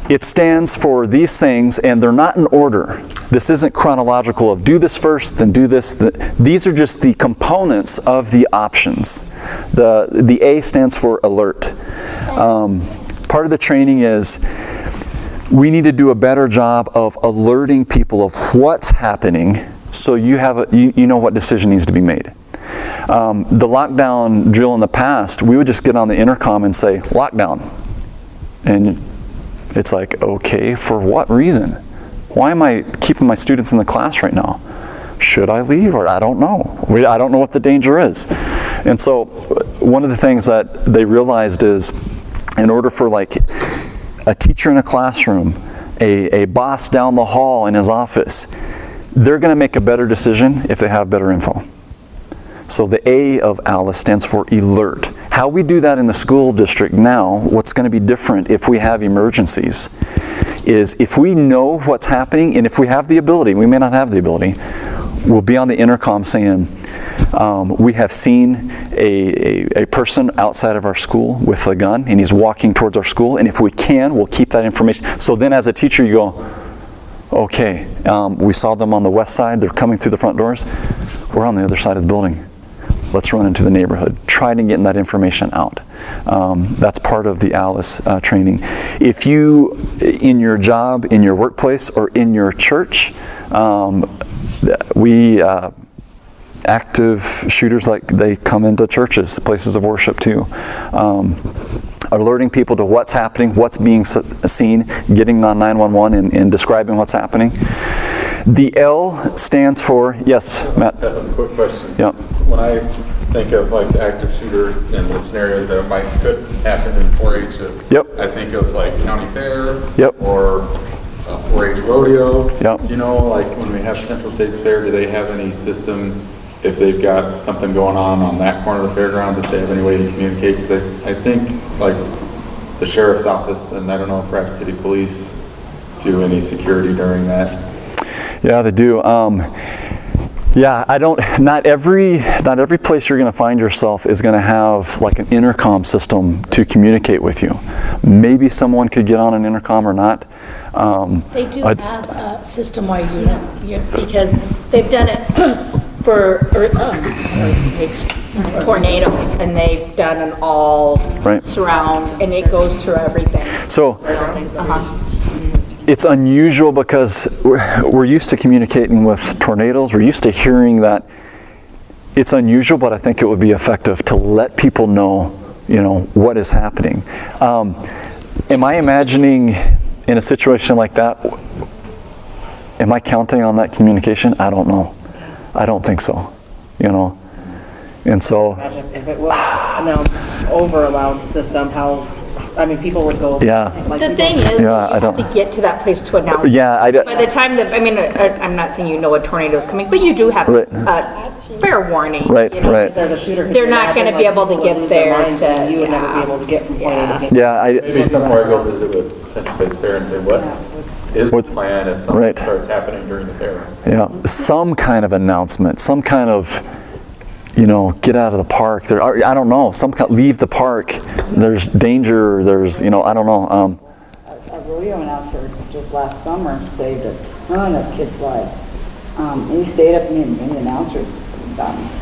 it stands for these things, and they're not in order. This isn't chronological of do this first, then do this. These are just the components of the options. The A stands for alert. Part of the training is we need to do a better job of alerting people of what's happening, so you know what decision needs to be made. The lockdown drill in the past, we would just get on the intercom and say, lockdown. And it's like, okay, for what reason? Why am I keeping my students in the class right now? Should I leave, or I don't know. I don't know what the danger is. And so one of the things that they realized is, in order for like a teacher in a classroom, a boss down the hall in his office, they're going to make a better decision if they have better info. So the A of ALICE stands for alert. How we do that in the school district now, what's going to be different if we have emergencies, is if we know what's happening, and if we have the ability, we may not have the ability, we'll be on the intercom saying, we have seen a person outside of our school with a gun, and he's walking towards our school, and if we can, we'll keep that information. So then as a teacher, you go, okay, we saw them on the west side, they're coming through the front doors, we're on the other side of the building. Let's run into the neighborhood. Try to get that information out. That's part of the ALICE training. If you, in your job, in your workplace, or in your church, active shooters, like, they come into churches, places of worship too. Alerting people to what's happening, what's being seen, getting on 911 and describing what's happening. The L stands for, yes, Matt? I have a quick question. Yep. When I think of like the active shooter and the scenarios that could happen in 4-H, Yep. I think of like county fair, Yep. or a 4-H rodeo. Yep. Do you know, like when we have Central States Fair, do they have any system if they've got something going on that corner of the fairgrounds, if they have any way to communicate? Because I think like the sheriff's office, and I don't know if Rapid City Police do any security during that. Yeah, they do. Yeah, not every place you're going to find yourself is going to have like an intercom system to communicate with you. Maybe someone could get on an intercom or not. They do have a system-wide unit, because they've done it for tornadoes, and they've done an all Right. surround, and it goes through everything. So it's unusual because we're used to communicating with tornadoes. We're used to hearing that. It's unusual, but I think it would be effective to let people know, what is happening. Am I imagining in a situation like that, am I counting on that communication? I don't know. I don't think so, And so, Imagine if it was announced over a loud system, people would go. Yeah. The thing is, you have to get to that place to announce. Yeah, By the time I'm not saying a tornado is coming, but you do have Right. a fair warning. Right, right. There's a shooter. They're not going to be able to get there You would never be able to get from point A to point B. Yeah, Maybe somewhere I go visit with Central States Fair and say, what is the plan if something Right. starts happening during the fair? yeah, some kind of announcement, some kind of, get out of the park. I don't know, leave the park. There's danger. There's, I don't know. A rodeo announcer just last summer saved a ton of kids' lives. He stayed up in the announcers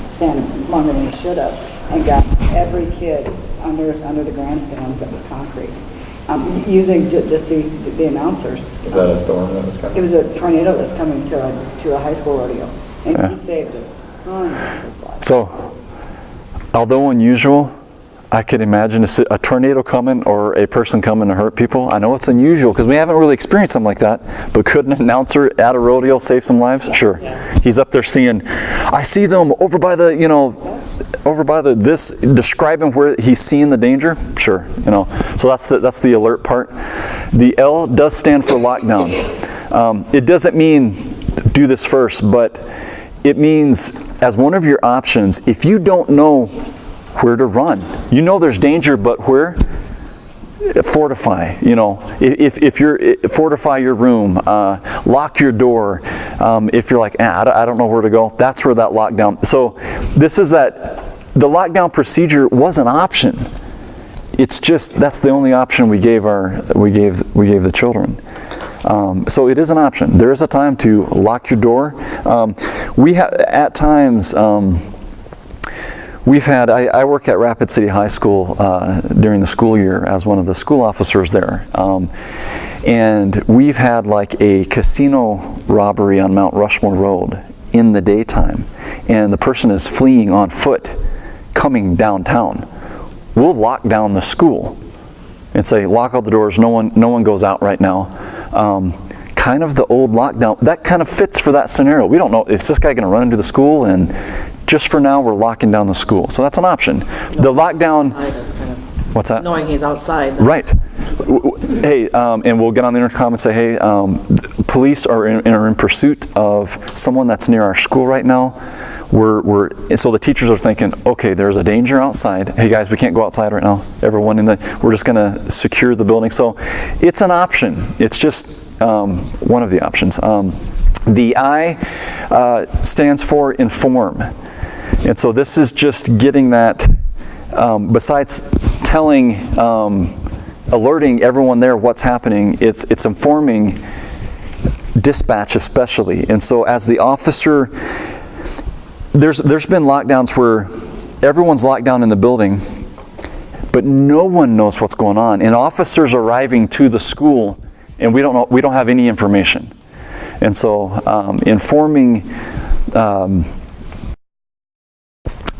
stand longer than he should have, and got every kid under the grandstands that was concrete, using just the announcers. Is that a storm that was coming? It was a tornado that was coming to a high school rodeo, and he saved a ton of kids' lives. So, although unusual, I could imagine a tornado coming or a person coming to hurt people. I know it's unusual because we haven't really experienced something like that, but could an announcer at a rodeo save some lives? Sure. He's up there seeing, I see them over by the, this, describing where he's seeing the danger. Sure, So that's the alert part. The L does stand for lockdown. It doesn't mean do this first, but it means as one of your options, if you don't know where to run, there's danger, but where? Fortify, if you're, fortify your room, lock your door. If you're like, I don't know where to go, that's where that lockdown. So this is the lockdown procedure was an option. It's just, that's the only option we gave the children. So it is an option. There is a time to lock your door. We have, at times, we've had, I work at Rapid City High School during the school year as one of the school officers there. And we've had like a casino robbery on Mount Rushmore Road in the daytime. And the person is fleeing on foot, coming downtown. We'll lock down the school and say, lock all the doors, no one goes out right now. Kind of the old lockdown, that kind of fits for that scenario. We don't know, is this guy going to run into the school? And just for now, we're locking down the school. So that's an option. The lockdown, what's that? Knowing he's outside. Right. Hey, and we'll get on the intercom and say, hey, police are in pursuit of someone that's near our school right now. So the teachers are thinking, okay, there's a danger outside. Hey guys, we can't go outside right now. Everyone we're just going to secure the building. So it's an option. It's just one of the options. The I stands for inform. And so this is just getting that, besides telling, alerting everyone there what's happening, it's informing dispatch especially. And so as the officer, there's been lockdowns where everyone's locked down in the building, but no one knows what's going on. And officers arriving to the school, and we don't have any information. And so informing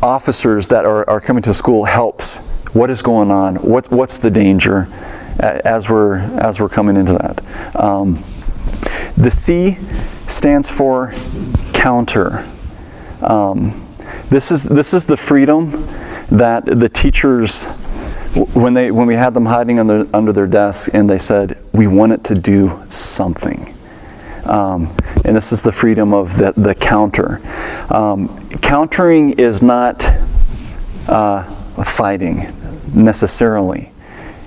officers that are coming to school helps. What is going on? What's the danger as we're coming into that? The C stands for counter. This is the freedom that the teachers, when we had them hiding under their desks, and they said, we want it to do something. And this is the freedom of the counter. Countering is not fighting necessarily.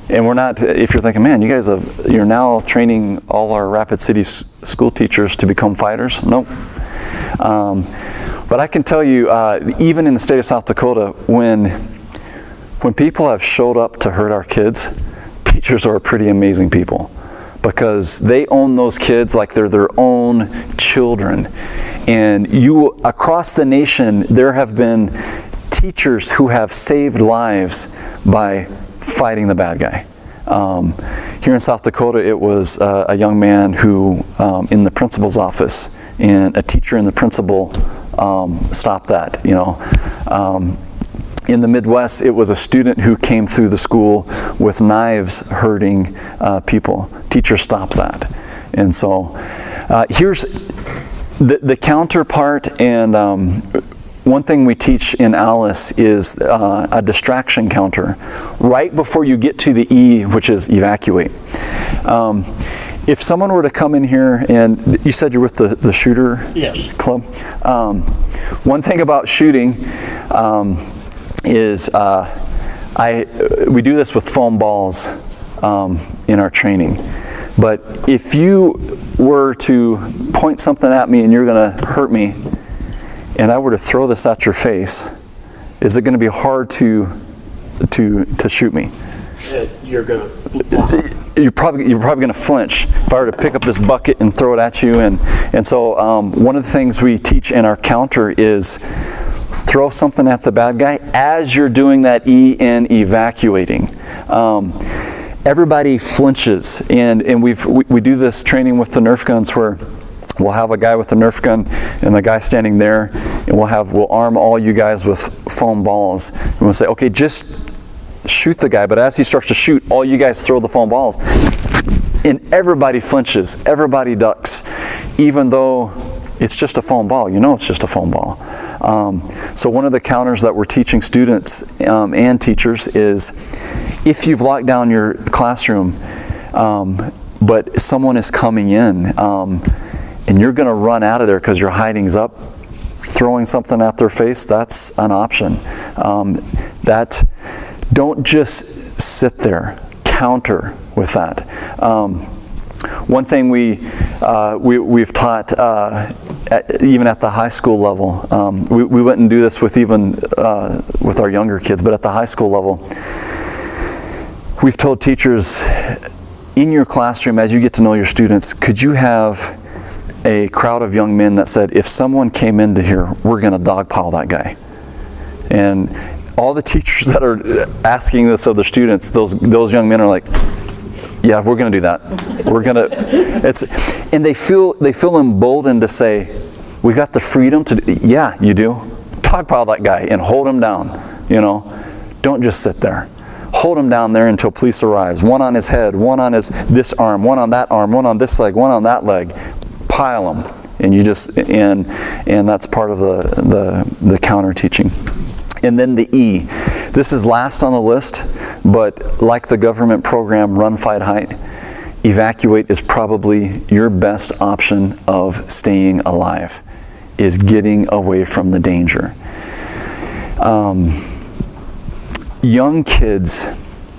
And we're not, if you're thinking, man, you're now training all our Rapid City school teachers to become fighters. Nope. But I can tell you, even in the state of South Dakota, when people have showed up to hurt our kids, teachers are pretty amazing people, because they own those kids like they're their own children. And across the nation, there have been teachers who have saved lives by fighting the bad guy. Here in South Dakota, it was a young man who, in the principal's office, and a teacher and the principal stopped that. In the Midwest, it was a student who came through the school with knives hurting people. Teachers stopped that. And so here's the counterpart. And one thing we teach in Alice is a distraction counter right before you get to the E, which is evacuate. If someone were to come in here, and you said you're with the shooter club. One thing about shooting is we do this with foam balls in our training. But if you were to point something at me and you're going to hurt me, and I were to throw this at your face, is it going to be hard to shoot me? You're gonna. You're probably going to flinch if I were to pick up this bucket and throw it at you. And so one of the things we teach in our counter is throw something at the bad guy as you're doing that E in evacuating. Everybody flinches, and we do this training with the Nerf guns where we'll have a guy with a Nerf gun and the guy standing there, and and we'll arm all you guys with foam balls. And we'll say, okay, just shoot the guy, but as he starts to shoot, all you guys throw the foam balls. And everybody flinches, everybody ducks, even though it's just a foam ball. You know it's just a foam ball. So one of the counters that we're teaching students and teachers is, if you've locked down your classroom, but someone is coming in, and you're going to run out of there because your hiding's up, throwing something at their face, that's an option. Don't just sit there. Counter with that. One thing we've taught even at the high school level, we wouldn't do this with even with our younger kids, but at the high school level, we've told teachers, in your classroom, as you get to know your students, could you have a crowd of young men that said, if someone came into here, we're going to dogpile that guy? And all the teachers that are asking this of their students, those young men are like, yeah, we're going to do that. We're going to. And they feel emboldened to say, we got the freedom to do. Yeah, you do. Dogpile that guy and hold him down. You know, don't just sit there. Hold him down there until police arrives. One on his head, one on this arm, one on that arm, one on this leg, one on that leg. Pile them, and you just and that's part of the counter teaching. And then the E. This is last on the list, but like the government program Run, Fight, Hide, evacuate is probably your best option of staying alive, is getting away from the danger. Young kids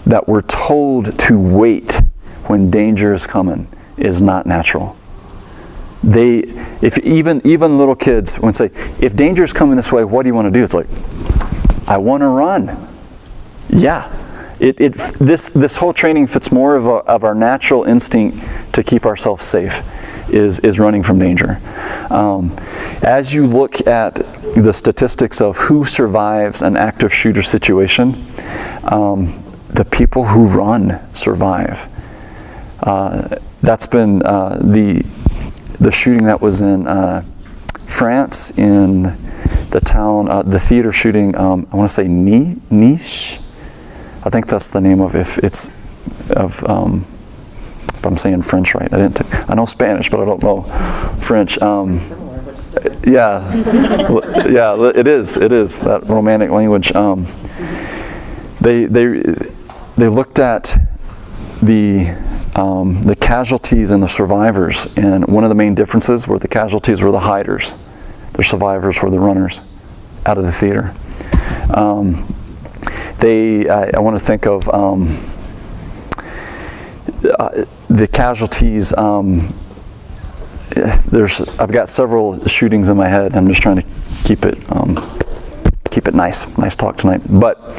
that were told to wait when danger is coming is not natural. If even little kids, when say, if danger is coming this way, what do you want to do? It's like, I want to run. Yeah, this whole training fits more of our natural instinct to keep ourselves safe, is running from danger. As you look at the statistics of who survives an active shooter situation, the people who run survive. That's been the shooting that was in France, in the town, the theater shooting, I want to say Nice. I think that's the name of if I'm saying French right. I know Spanish, but I don't know French. Yeah, it is that Romantic language. They looked at the casualties and the survivors, and one of the main differences were the casualties were the hiders, the survivors were the runners out of the theater. I want to think of the casualties. I've got several shootings in my head. I'm just trying to keep it nice talk tonight. But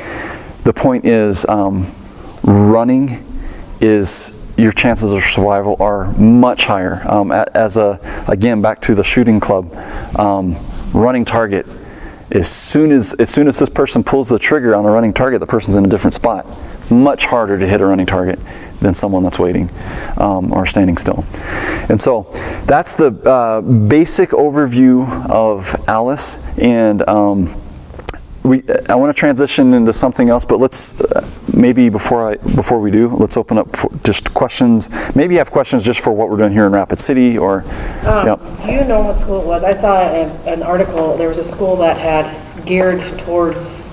the point is, running is, your chances of survival are much higher. Again, back to the shooting club, running target. As soon as this person pulls the trigger on a running target, the person's in a different spot. Much harder to hit a running target than someone that's waiting or standing still. And so that's the basic overview of Alice. And I want to transition into something else, but let's maybe before we do, let's open up for just questions. Maybe you have questions just for what we're doing here in Rapid City, or Do you know what school it was? I saw an article. There was a school that had geared towards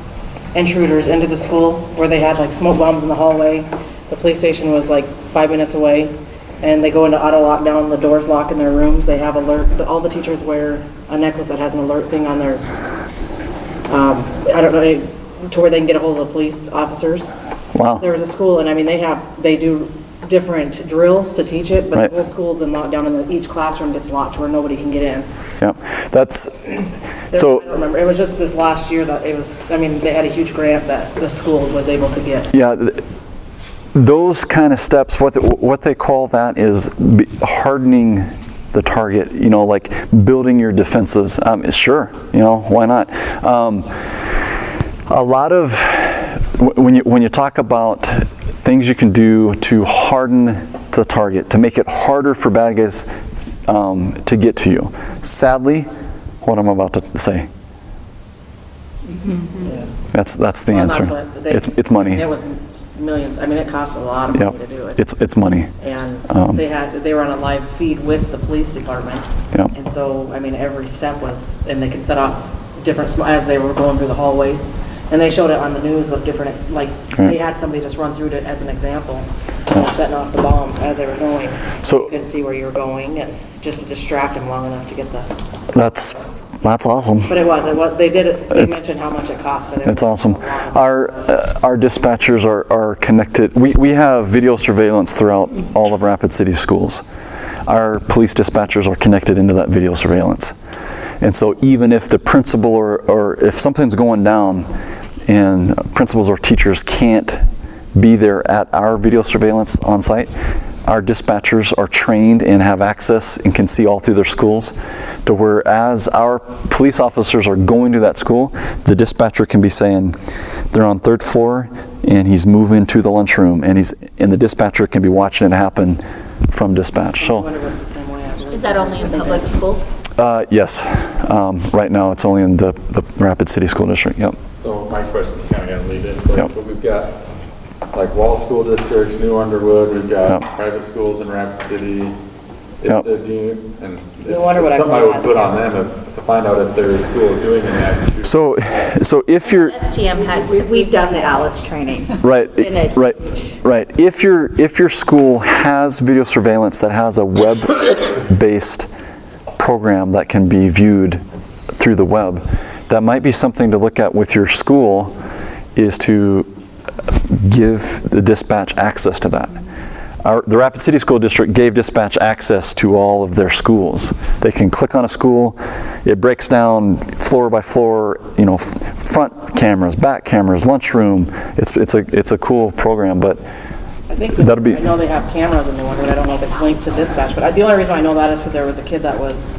intruders into the school, where they had like smoke bombs in the hallway. The police station was like 5 minutes away, and they go into auto lockdown. The doors lock in their rooms. They have alert. All the teachers wear a necklace that has an alert thing on their. I don't know, to where they can get a hold of the police officers. Wow. There was a school, and I mean, they do different drills to teach it, but right. The whole school's in lockdown, and each classroom gets locked to where nobody can get in. Yeah, that's so. I don't remember. It was just this last year that it was. I mean, they had a huge grant that the school was able to get. Yeah, those kind of steps. What they call that is hardening the target. You know, like building your defenses. Sure, you know, why not? A lot of when you talk about things you can do to harden the target, to make it harder for bad guys to get to you. Sadly, what I'm about to say, That's the Well, that's answer. what they- It's money. It was millions, I mean, it cost a lot of money Yep. to do it. It's money. And they were on a live feed with the police department. Yep. And so, I mean, every step was, and they could set off different, as they were going through the hallways. And they showed it on the news of different, like, they had somebody just run through it as an example, setting off the bombs as they were going. So- You couldn't see where you were going, and just to distract them long enough to get the, That's awesome. but it was, they did it, they It's- mentioned how much it cost, but it It's was awesome. Our dispatchers are connected. We have video surveillance throughout all of Rapid City schools. Our police dispatchers are connected into that video surveillance. And so even if the principal or if something's going down and principals or teachers can't be there at our video surveillance on site, our dispatchers are trained and have access and can see all through their schools, to where as our police officers are going to that school, the dispatcher can be saying, they're on 3rd floor and he's moving to the lunchroom, and the dispatcher can be watching it happen from dispatch. I So wonder what's the same way. Is that only in public school? yes, right now it's only in the Rapid City School District. Yep. So my question's kind of going to lead into Yep. it, but we've got like Wall School Districts, New Underwood, we've got Yep. private schools in Rapid City. Yep. And No wonder what I something I put would as put on cameras. them to find out if their school is doing that. So if you're STM we've done the Alice training. right, been a right. If your school has video surveillance that has a web-based program that can be viewed through the web, that might be something to look at with your school, is to give the dispatch access to that. The Rapid City School District gave dispatch access to all of their schools. They can click on a school, it breaks down floor by floor, front cameras, back cameras, lunchroom. It's a cool program, but I think, that'll be- I know they have cameras in New Underwood, I don't know if it's linked to dispatch, but the only reason I know that is because there was a kid that was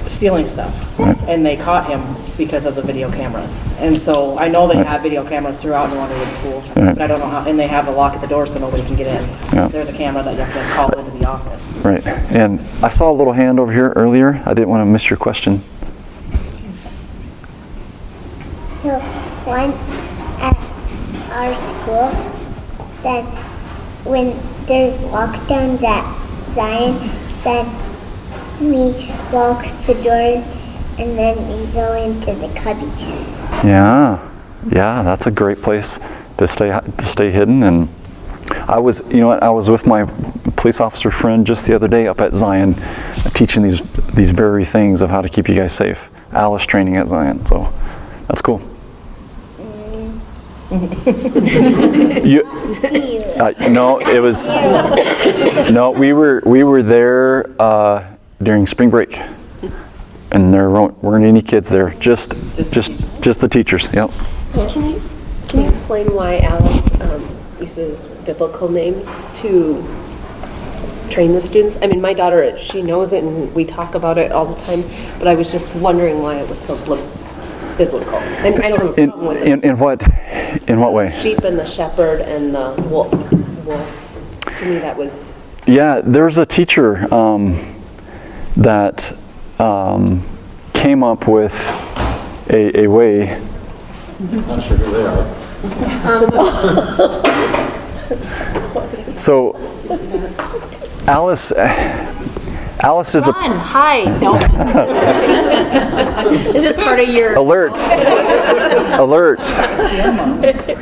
stealing stuff, and they caught him because of the video cameras. And so I know they have video cameras throughout New Underwood School, but I don't know how, and they have a lock at the door so nobody can get in. Yeah. There's a camera that you have to call into the office. right. And I saw a little hand over here earlier. I didn't want to miss your question. So once at our school, then when there's lockdowns at Zion, then we lock the doors and then we go into the cubbies. Yeah, that's a great place to stay hidden. And I was with my police officer friend just the other day up at Zion, teaching these very things of how to keep you guys safe. Alice training at Zion, so that's cool. See you. No, it was no. We were there during spring break, and there weren't any kids there. Just the teachers. Yep. Can you explain why Alice uses biblical names to train the students? I mean, my daughter, she knows it and we talk about it all the time, but I was just wondering why it was so biblical. And I don't have a problem with it. In what way? Sheep and the shepherd and the wolf. To me, that was... Yeah, there's a teacher that came up with a way. Not sure who they are. So, Alice is a Hi. No. Is this part of your alert.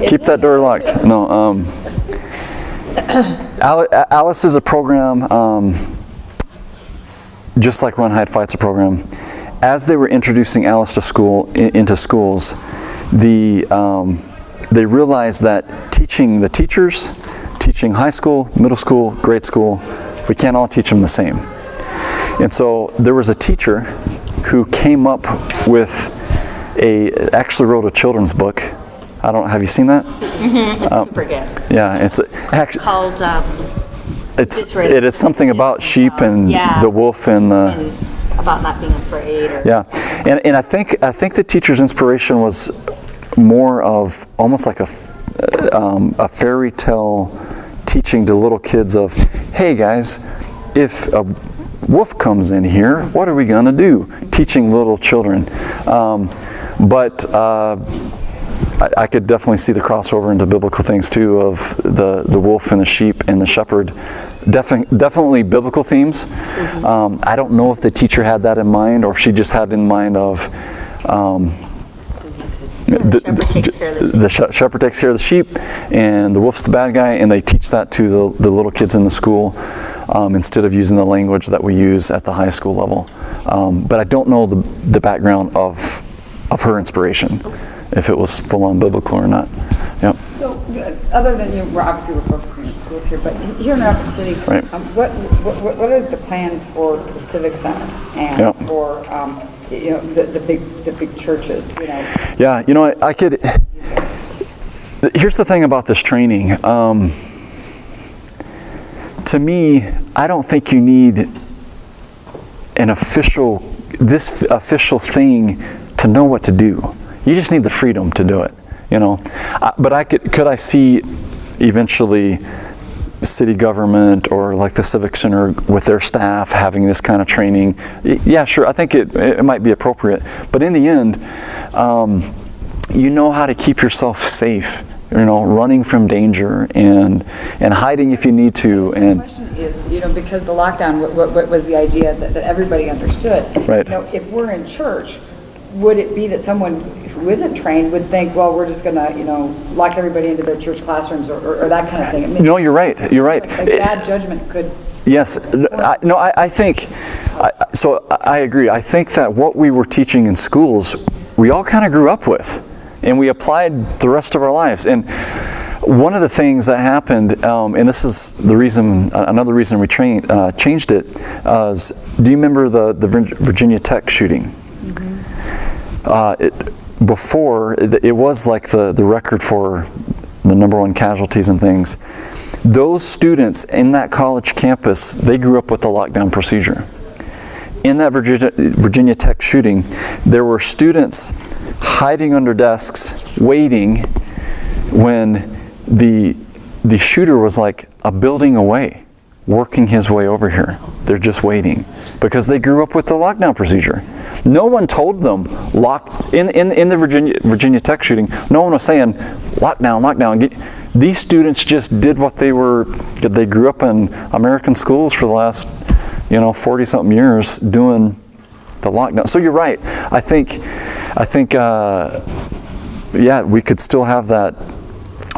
Keep that door locked. No. Alice is a program, just like Run, Hide, Fight's a program. As they were introducing Alice to into schools, they realized that teaching the teachers, teaching high school, middle school, grade school, we can't all teach them the same. And so there was a teacher who came up with actually wrote a children's book. Have you seen that? Mm-hmm. Forget. Yeah, it's Called it is something about sheep and the wolf and the about not being afraid. Or, yeah, and I think the teacher's inspiration was more of almost like a fairy tale teaching to little kids of, hey guys, if a wolf comes in here, what are we gonna do? Teaching little children. But I could definitely see the crossover into biblical things too, of the wolf and the sheep and the shepherd. Definitely biblical themes. I don't know if the teacher had that in mind, or if she just had in mind of the shepherd takes care of the sheep, and the wolf's the bad guy, and they teach that to the little kids in the school instead of using the language that we use at the high school level. But I don't know the background of her inspiration, if it was full-on biblical or not. Yep. So, other than we're focusing on schools here, but here in Rapid City, right. What is the plans for the Civic Center and for the big churches? Yeah, I could. Here's the thing about this training. To me, I don't think you need this official thing to know what to do. You just need the freedom to do it, But could I see eventually city government or like the Civic Center with their staff having this kind of training? Yeah, sure. I think it might be appropriate. But in the end, you know how to keep yourself safe. Running from danger and hiding if you need to. And the question is, because the lockdown, what was the idea that everybody understood? Right. If we're in church, would it be that someone who isn't trained would think, well, we're just going to, lock everybody into their church classrooms or that kind of thing? I mean, no, you're right. You're right. Like bad judgment could. Yes. I think. So I agree. I think that what we were teaching in schools, we all kind of grew up with. And we applied the rest of our lives. And one of the things that happened, and this is another reason we changed it, is, do you remember the Virginia Tech shooting? Before, it was like the record for the #1 casualties and things. Those students in that college campus, they grew up with the lockdown procedure. In that Virginia Tech shooting, there were students hiding under desks, waiting when the shooter was like a building away, working his way over here. They're just waiting because they grew up with the lockdown procedure. No one told them in the Virginia Tech shooting. No one was saying lockdown. These students just did what they grew up in American schools for the last 40-something years doing the lockdown. So you're right. I think, we could still have that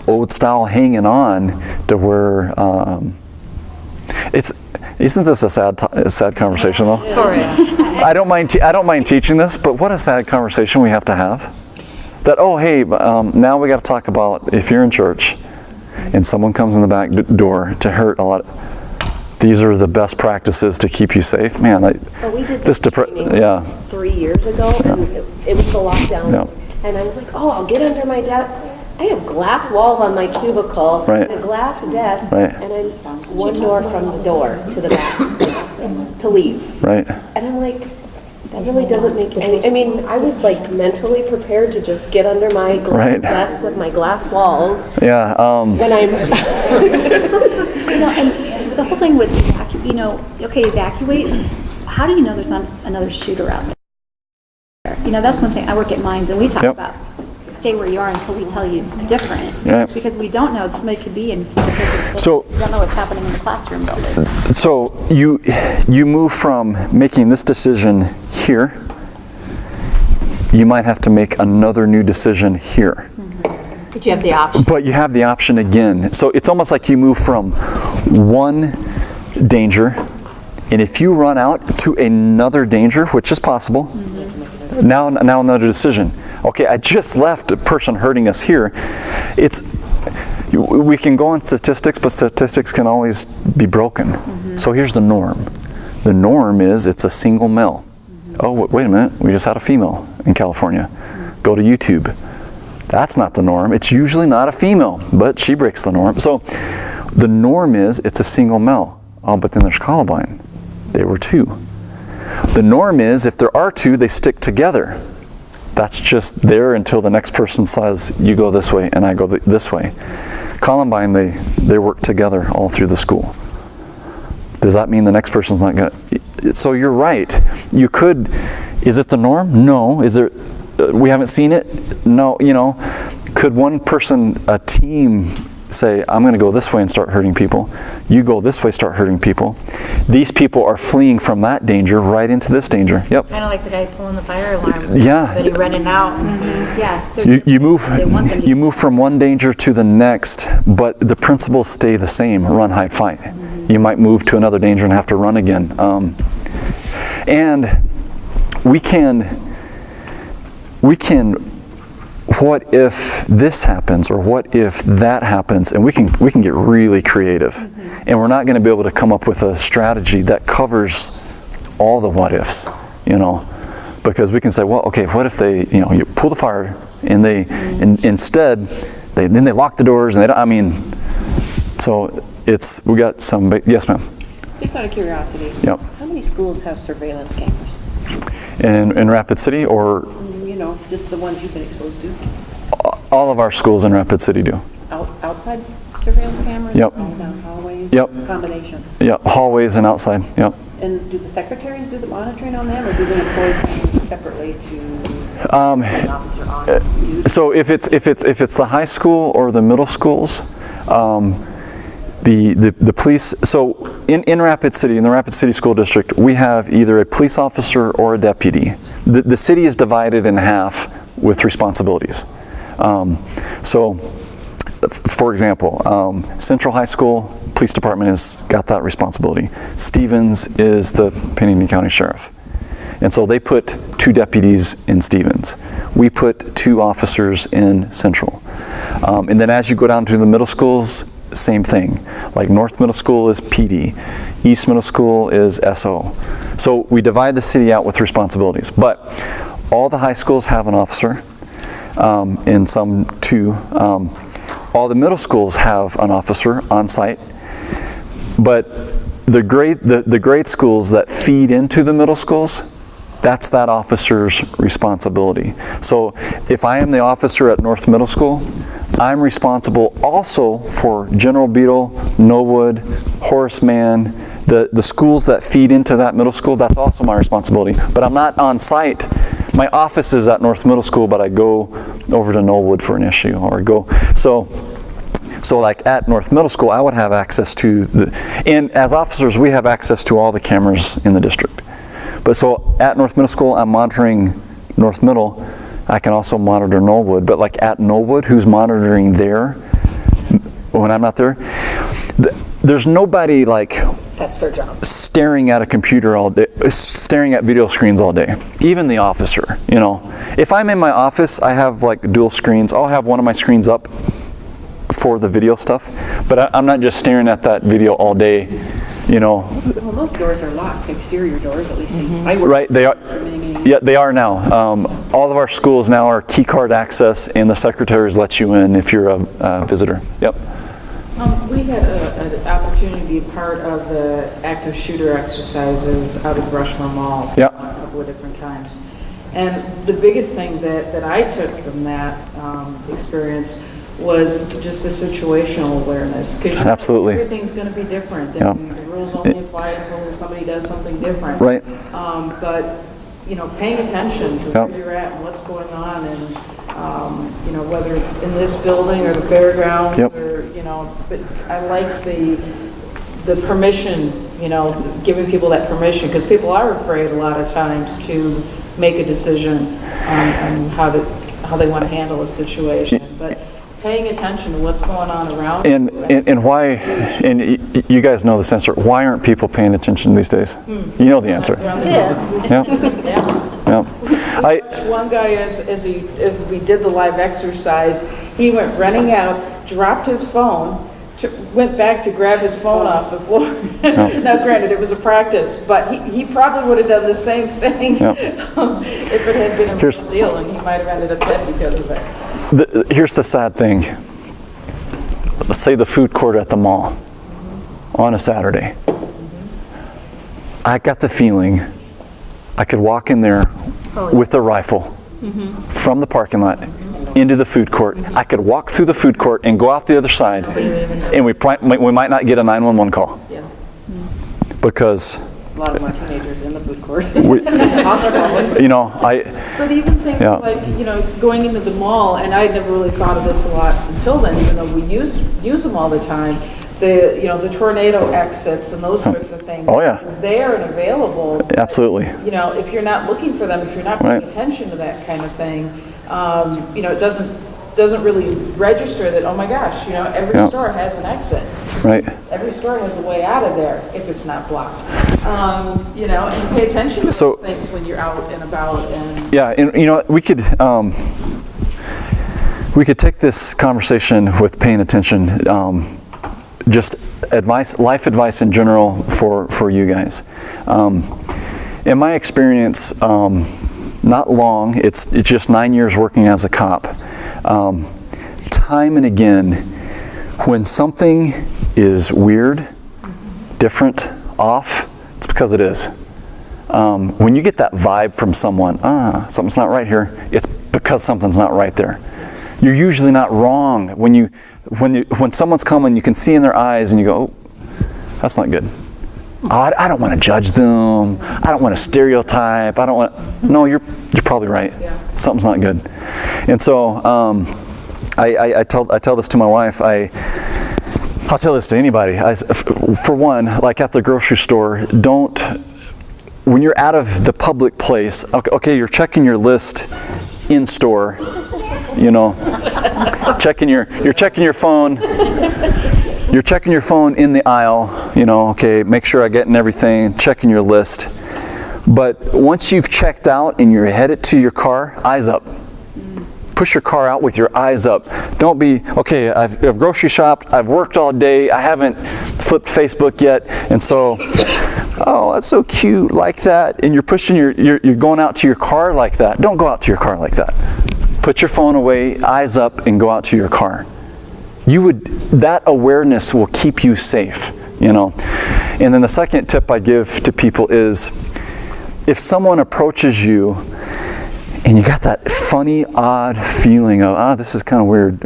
old style hanging on to where Isn't this a sad conversation though? I don't mind teaching this, but what a sad conversation we have to have. That now we got to talk about if you're in church and someone comes in the back door to hurt a lot. These are the best practices to keep you safe, man. But we did this training 3 years ago, and it was the lockdown, and I was like, I'll get under my desk. I have glass walls on my cubicle, and a glass desk, and I'm one door from the door to the back to leave. Right. And I'm like, that really doesn't make any. I mean, I was like mentally prepared to just get under my glass desk with my glass walls. Yeah. When I'm. And the whole thing with evacuate. How do you know there's not another shooter out there? That's one thing. I work at mines, and we talk about stay where you are until we tell you different. Because we don't know. Somebody could be in. So we don't know what's happening in the classroom building. So you move from making this decision here. You might have to make another new decision here. But you have the option. But you have the option again. So it's almost like you move from one danger, and if you run out to another danger, which is possible, now another decision. Okay, I just left a person hurting us here. We can go on statistics, but statistics can always be broken. So here's the norm. The norm is it's a single male. Oh, wait a minute, we just had a female in California. Go to YouTube. That's not the norm. It's usually not a female, but she breaks the norm. So the norm is it's a single male. Oh, but then there's Columbine. There were two. The norm is if there are two, they stick together. That's just there until the next person says, you go this way and I go this way. Columbine, they work together all through the school. Does that mean the next person's not going to? So you're right. You could, is it the norm? No. Is there we haven't seen it? No, you know, could one person, a team, say, I'm going to go this way and start hurting people. You go this way, start hurting people. These people are fleeing from that danger right into this danger. Yep. Kind of like the guy pulling the fire alarm. Yeah. That he running out. Yeah. You move from one danger to the next, but the principles stay the same: run, hide, fight. You might move to another danger and have to run again. And we can. What if this happens, or what if that happens? And we can get really creative, and we're not going to be able to come up with a strategy that covers all the what ifs, you know, because we can say, well, okay, what if they, you know, you pull the fire, and they instead they lock the doors, and they don't, I mean, so we got some. Yes, ma'am. Just out of curiosity. Yep. How many schools have surveillance cameras? In Rapid City, or You know, just the ones you've been exposed to. all of our schools in Rapid City do. Outside surveillance cameras? Yep. Down hallways? Yep. Combination? Yeah, hallways and outside. Yep. And do the secretaries do the monitoring on them, or do the employees stand separately to an officer on duty? So if it's the high school or the middle schools, the police. So in Rapid City, in the Rapid City School District, we have either a police officer or a deputy. The city is divided in half with responsibilities. So, for example, Central High School Police Department has got that responsibility. Stevens is the Pennington County Sheriff. And so they put 2 deputies in Stevens. We put 2 officers in Central. And then as you go down to the middle schools, same thing. Like North Middle School is PD. East Middle School is SO. So we divide the city out with responsibilities. But all the high schools have an officer, and some 2. All the middle schools have an officer on site. But the grade schools that feed into the middle schools, that's that officer's responsibility. So if I am the officer at North Middle School, I'm responsible also for General Beetle, Knollwood, Horace Mann, the schools that feed into that middle school. That's also my responsibility. But I'm not on site. My office is at North Middle School, but I go over to Knollwood for an issue, or go. So like at North Middle School, I would have access to and as officers, we have access to all the cameras in the district. But so at North Middle School, I'm monitoring North Middle. I can also monitor Knollwood, but like at Knollwood, who's monitoring there when I'm not there? There's nobody like That's their job. Staring at a computer all day, staring at video screens all day. Even the officer, you know. If I'm in my office, I have like dual screens. I'll have one of my screens up for the video stuff, but I'm not just staring at that video all day, you know. Well, those doors are locked, exterior doors at least. Right, they are. Yeah, they are now. All of our schools now are key card access, and the secretaries let you in if you're a visitor. Yep. We had an opportunity to be part of the active shooter exercises out of Rushmore Mall Yep. a couple of different times. And the biggest thing that I took from that experience was just a situational awareness. 'Cause Absolutely. everything's going to be different. Yep. And the rules only apply until somebody does something different. Right. But, you know, paying attention to Yep. where you're at and what's going on, and, you know, whether it's in this building or the fairgrounds, Yep. or, you know, but I like the permission, you know, giving people that permission, because people are afraid a lot of times to make a decision on how they want to handle a situation. But paying attention to what's going on around you. And why, and you guys know this answer, why aren't people paying attention these days? You know the answer. Yes. Yeah. Yeah. One guy, as we did the live exercise, he went running out, dropped his phone, went back to grab his phone off the floor. Now, granted, it was a practice, but he probably would have done the same thing if it had been a real deal, and he might have ended up dead because of it. Here's the sad thing. Let's say the food court at the mall on a Saturday. I got the feeling I could walk in there with a rifle from the parking lot into the food court. I could walk through the food court and go out the other side, and we might not get a 911 call because lot of my teenagers in the food court. We- On their phones. You know, But even things Yeah. like, going into the mall, and I never really thought of this a lot until then, even though we use them all the time, the tornado exits and those sorts of things. Oh, yeah. They're there and available. but, Absolutely. If you're not looking for them, if you're not paying Right. attention to that kind of thing, it doesn't really register that, oh my gosh, every Yeah. store has an exit. right. Every store has a way out of there if it's not blocked. And pay attention to So- those things when you're out and about and. Yeah, and we could take this conversation with paying attention, just advice, life advice in general for you guys. In my experience, not long, it's just 9 years working as a cop. Time and again, when something is weird, different, off, it's because it is. When you get that vibe from someone, something's not right here, it's because something's not right there. You're usually not wrong. When someone's coming, you can see in their eyes and you go, oh, that's not good. Oh, I don't want to judge them. I don't want to stereotype. No, you're probably right. Yeah. Something's not good. And so I tell this to my wife. I'll tell this to anybody. For one, like at the grocery store, when you're out of the public place, okay, you're checking your list in store, you're checking your phone. You're checking your phone in the aisle, okay, make sure I'm getting everything, checking your list. But once you've checked out and you're headed to your car, eyes up. Push your car out with your eyes up. Don't be, okay, I've grocery shopped, I've worked all day, I haven't flipped Facebook yet, and so, oh, that's so cute, like that, and you're going out to your car like that. Don't go out to your car like that. Put your phone away, eyes up, and go out to your car. That awareness will keep you safe, And then the second tip I give to people is, if someone approaches you and you got that funny, odd feeling of, this is kind of weird,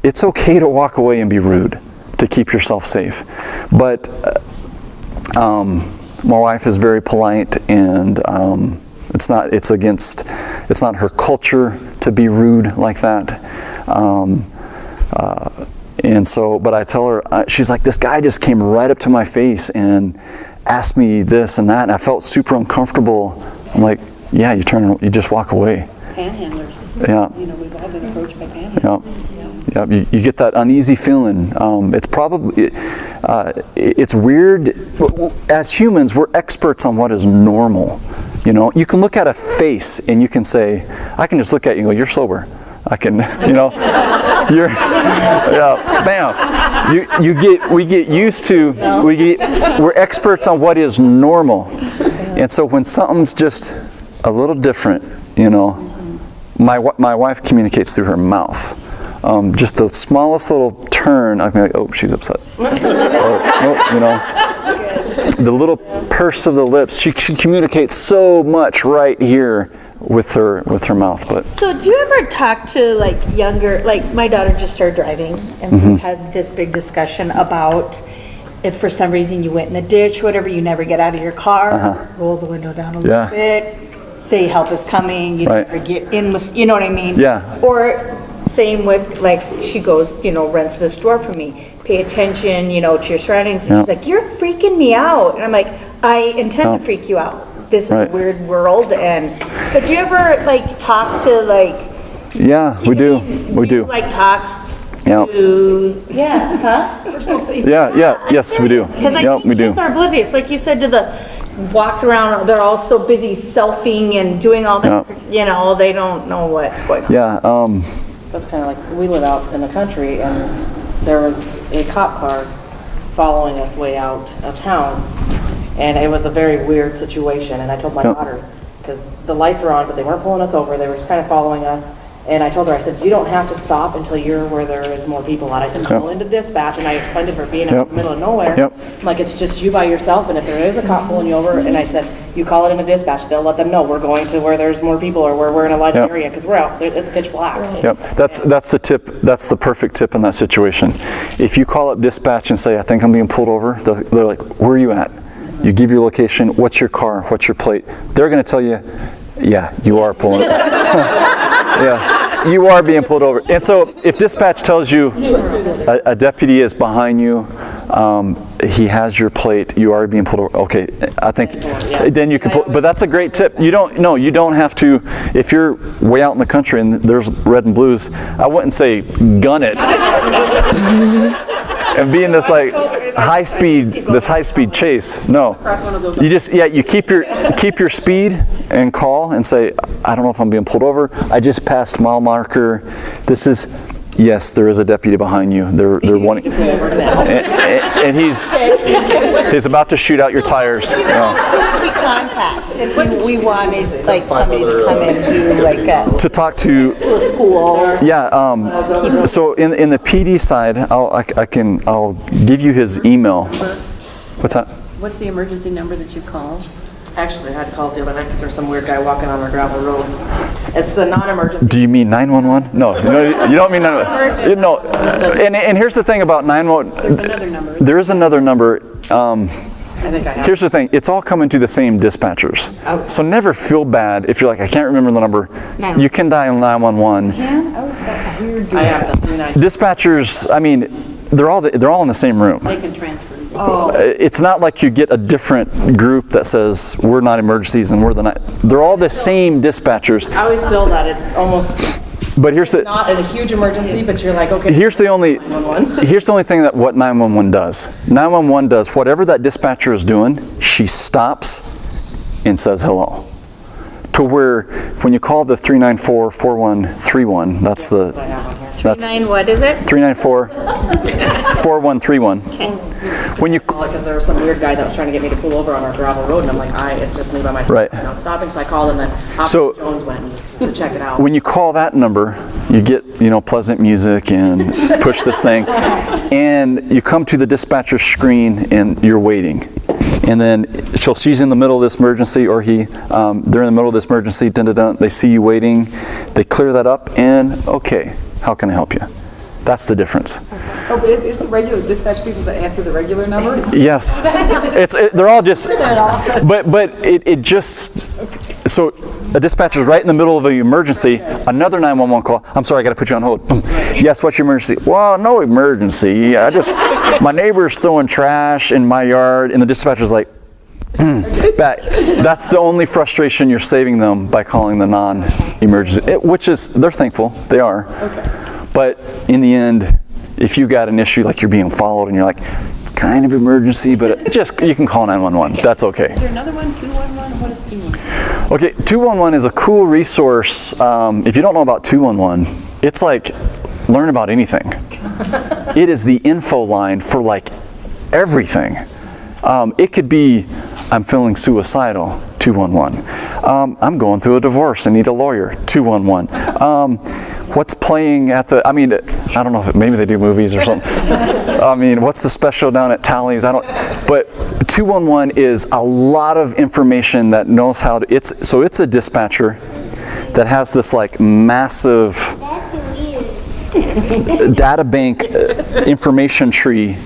it's okay to walk away and be rude to keep yourself safe. But my wife is very polite, and it's not her culture to be rude like that. And so, but I tell her, she's like, this guy just came right up to my face and asked me this and that, and I felt super uncomfortable. I'm like, yeah, you just walk away. Panhandlers. Yeah. We've all been approached by panhandlers. Yeah. You get that uneasy feeling. It's probably, it's weird. As humans, we're experts on what is normal. You can look at a face and you can say, I can just look at you and go, you're sober. I can, bam. We get used to, we're experts on what is normal. And so when something's just a little different, my wife communicates through her mouth. Just the smallest little turn, I can be like, oh, she's upset. The little purse of the lips, she communicates so much right here with her mouth. But so do you ever talk to younger, my daughter just started driving, and so we had this big discussion about if for some reason you went in the ditch, whatever, you never get out of your car, roll the window down a little bit, say help is coming, you never get in with, you know what I mean? Yeah. Or same with, she goes, runs to the store for me, pay attention, to your surroundings. She's like, you're freaking me out. And I'm like, I intend to freak you out. This is a weird world. But do you ever talk to yeah, we do. We do. Talks to Yes, we do. Because we do. kids are oblivious, like you said, to the walk around. They're all so busy selfing and doing all that. They don't know what's going on. Yeah. That's kind of like, we live out in the country, and there was a cop car following us way out of town, and it was a very weird situation. And I told my daughter, because the lights were on, but they weren't pulling us over, they were just kind of following us. And I told her, I said, you don't have to stop until you're where there is more people at. I said, call into dispatch, and I explained it for being out in the middle of nowhere. I'm like, it's just you by yourself, and if there is a cop pulling you over, and I said, you call it into dispatch, they'll let them know we're going to where there's more people, or where we're in a lighted area, because we're out, it's pitch black. That's the tip, that's the perfect tip in that situation. If you call up dispatch and say, I think I'm being pulled over, they're like, where are you at? You give your location, what's your car, what's your plate. They're going to tell you, yeah, you are pulling it. Yeah, you are being pulled over. And so if dispatch tells you a deputy is behind you, he has your plate, you are being pulled over. Okay, I think then you can pull, but that's a great tip. You don't have to, if you're way out in the country and there's red and blues, I wouldn't say gun it and be in this like high speed chase. No, you just, you keep your speed and call and say, I don't know if I'm being pulled over. I just passed mile marker. This is, yes, there is a deputy behind you. They're wanting, and he's about to shoot out your tires. Who would we contact if we wanted like somebody to come and do like to talk to a school? Yeah. So in the PD side, I'll give you his email. What's that? What's the emergency number that you call? Actually, I had to call it the other night because there was some weird guy walking on our gravel road. It's the non-emergency. Do you mean 911? No, you don't mean 911. No. And here's the thing about 911. There's another number. There is another number. I think I have. Here's the thing. It's all coming to the same dispatchers. Oh. So never feel bad if you're like, I can't remember the number. No. You can dial 911. I always felt weird doing that. I have the 39. Dispatchers, I mean, they're all in the same room. They can transfer. It's not like you get a different group that says we're not emergencies and we're the night. They're all the same dispatchers. I always feel that it's almost. But here's the. Not a huge emergency, but you're like, okay. Here's the only thing that what 911 does. 911 does whatever that dispatcher is doing. She stops and says hello. To where when you call the 394-4131, that's the. That's 39, what is it? 394-4131. Okay. When you call it, because there was some weird guy that was trying to get me to pull over on our gravel road, and I'm like, it's just me by myself. Right. I'm not stopping, so I called, and then Officer Jones went to check it out. When you call that number, you get pleasant music and push this thing, and you come to the dispatcher screen and you're waiting. And then she's in the middle of this emergency, or they're in the middle of this emergency, they see you waiting, they clear that up, and okay, how can I help you? That's the difference. Oh, but it's the regular dispatch people that answer the regular number? Yes. They're all just, but it just, so a dispatcher's right in the middle of an emergency, another 911 call, I'm sorry, I got to put you on hold. Yes, what's your emergency? Well, no emergency. My neighbor's throwing trash in my yard, and the dispatcher's like, back. That's the only frustration you're saving them by calling the non-emergency, which is, they're thankful, they are. Okay. But in the end, if you got an issue like you're being followed and you're like, kind of emergency, but you can call 911. That's okay. Is there another one, 211? What is 211? Okay, 211 is a cool resource. If you don't know about 211, it's like learn about anything. It is the info line for like everything. It could be, I'm feeling suicidal, 211. I'm going through a divorce and need a lawyer, 211. What's playing at I don't know if maybe they do movies or something. What's the special down at Tally's? But 211 is a lot of information that knows how to, it's a dispatcher that has this like massive data bank information tree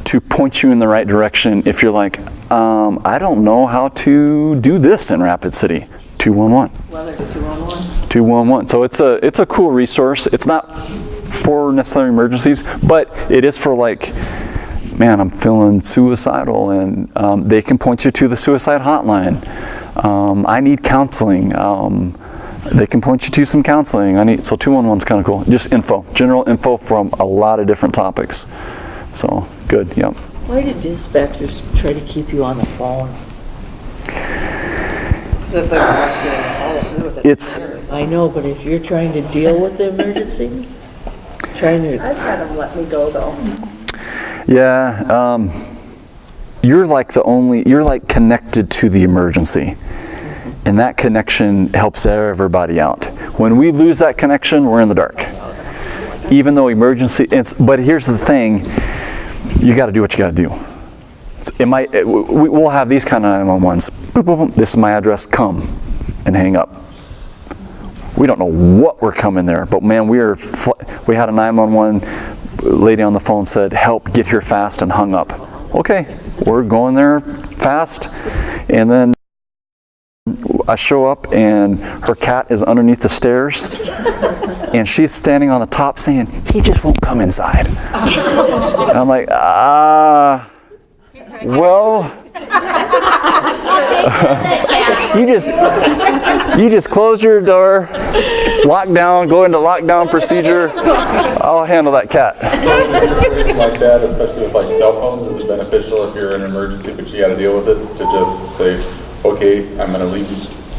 to point you in the right direction if you're like, I don't know how to do this in Rapid City. 211. Well, there's a 211. 211. So it's a cool resource. It's not for necessarily emergencies, but it is for like, man, I'm feeling suicidal, and they can point you to the suicide hotline. I need counseling. They can point you to some counseling. So 211's kind of cool. Just general info from a lot of different topics. So good. Yep. Why did dispatchers try to keep you on the phone? I know, but if you're trying to deal with the emergency, I've had them let me go though. Yeah, you're like connected to the emergency, and that connection helps everybody out. When we lose that connection, we're in the dark. Even though but here's the thing, you got to do what you got to do. We'll have these kind of 911s. Boop, boop, boop. This is my address. Come and hang up. We don't know what we're coming there, but man, we had a 911 lady on the phone said, "Help, get here fast," and hung up. Okay, we're going there fast, and then I show up and her cat is underneath the stairs and she's standing on the top saying, "He just won't come inside." And I'm like, well, you just close your door, lock down, go into lockdown procedure. I'll handle that cat. So in a situation like that, especially with like cell phones, is it beneficial if you're in an emergency but you got to deal with it to just say, okay, I'm going to leave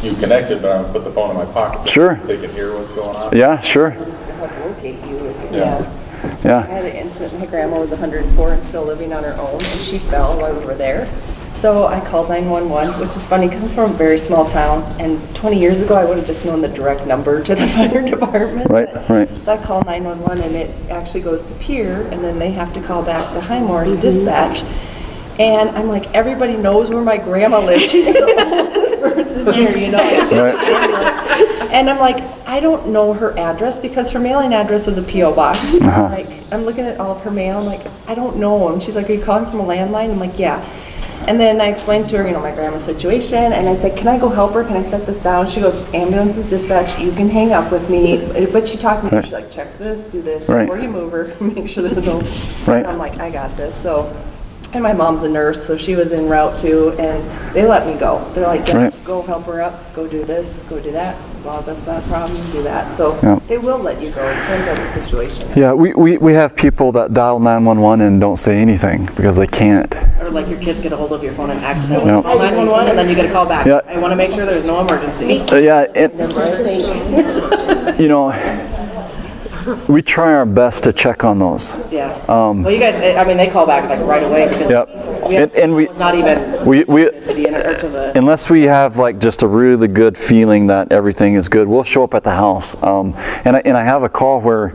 you connected, but I'm going to put the phone in my pocket. Sure. So they can hear what's going on. Yeah, sure. It's to help locate you if you Yeah. Yeah. I had an incident, my grandma was 104 and still living on her own, and she fell while we were there. So I called 911, which is funny because I'm from a very small town, and 20 years ago I would have just known the direct number to the fire department. Right, right. So I call 911 and it actually goes to Pier, and then they have to call back to Highmore to dispatch. And I'm like, everybody knows where my grandma lives. She's the oldest person here, you know. Right. And I'm like, I don't know her address because her mailing address was a P.O. box. Like, I'm looking at all of her mail. I'm like, I don't know. And she's like, are you calling from a landline? I'm like, yeah. And then I explained to her, you know, my grandma's situation. And I said, can I go help her? Can I set this down? She goes, ambulance is dispatched. You can hang up with me. But she talked to me. She's like, check this, do this before you move her. Make sure there's no. Right. And I'm like, I got this. So. And my mom's a nurse, so she was en route too, and they let me go. They're like, yeah, go help her up, go do this, go do that. As long as that's not a problem, do that. So they will let you go. It depends on the situation. Yeah, we have people that dial 911 and don't say anything because they can't. Or like your kids get a hold of your phone and accidentally call 911, and then you get a call back. Yeah. I want to make sure there's no emergency. You know, we try our best to check on those. Yeah. Well, you guys, I mean, they call back like right away because it's not even to the unless we have like just a really good feeling that everything is good, we'll show up at the house. And I have a call where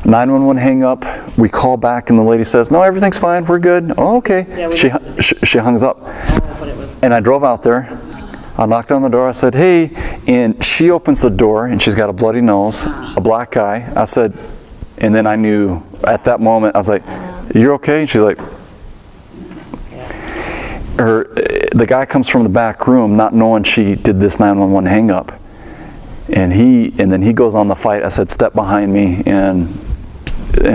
911 hang up, we call back and the lady says, "No, everything's fine, we're good." Oh, okay. Yeah, she hangs up. And I drove out there. I knocked on the door, I said, "Hey," and she opens the door and she's got a bloody nose, a black eye. I said, and then I knew at that moment, I was like, "You're okay?" And she's like, the guy comes from the back room not knowing she did this 911 hang up. And then he goes on the fight. I said, "Step behind me," and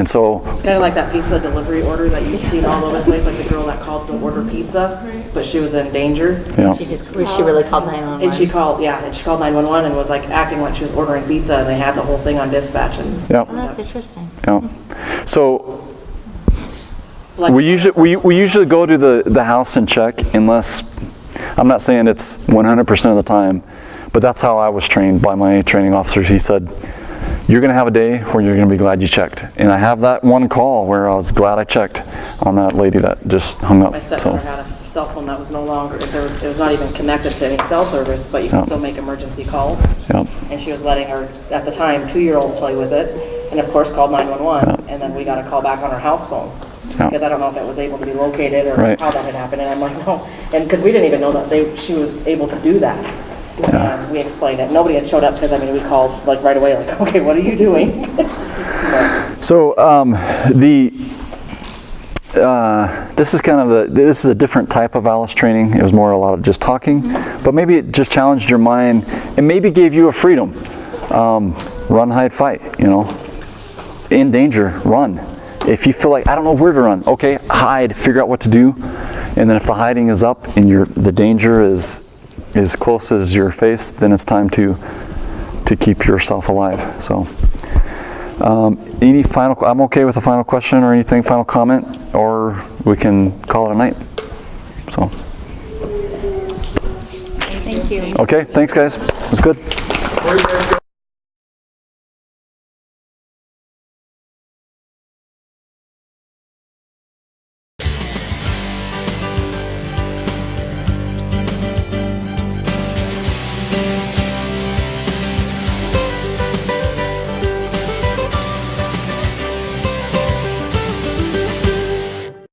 so it's kind of like that pizza delivery order that you've seen all over the place, like the girl that called to order pizza, but she was in danger. Yeah. She really called 911. And she called 911 and was like acting like she was ordering pizza, and they had the whole thing on dispatch. And yeah. Oh, that's interesting. Yeah. So we usually go to the house and check, unless, I'm not saying it's 100% of the time, but that's how I was trained by my training officers. He said, "You're going to have a day where you're going to be glad you checked." And I have that one call where I was glad I checked on that lady that just hung up. My stepmother had a cell phone that was no longer, it was not even connected to any cell service, but you can still make emergency calls. Yep. And she was letting her, at the time, 2-year-old play with it, and of course called 911, and then we got a call back on her house phone. Because I don't know if it was able to be located or how that had happened, and I'm like, no. And because we didn't even know that she was able to do that. And we explained it. Nobody had showed up because, I mean, we called like right away, like, okay, what are you doing? So this is kind of this is a different type of Alice training. It was more a lot of just talking, but maybe it just challenged your mind and maybe gave you a freedom. Run, hide, fight. You know, in danger, run. If you feel like I don't know where to run, okay, hide. Figure out what to do, and then if the hiding is up and the danger is as close as your face, then it's time to keep yourself alive. So, any final? I'm okay with a final question or anything. Final comment, or we can call it a night. So. Thank you. Okay. Thanks, guys. It was good.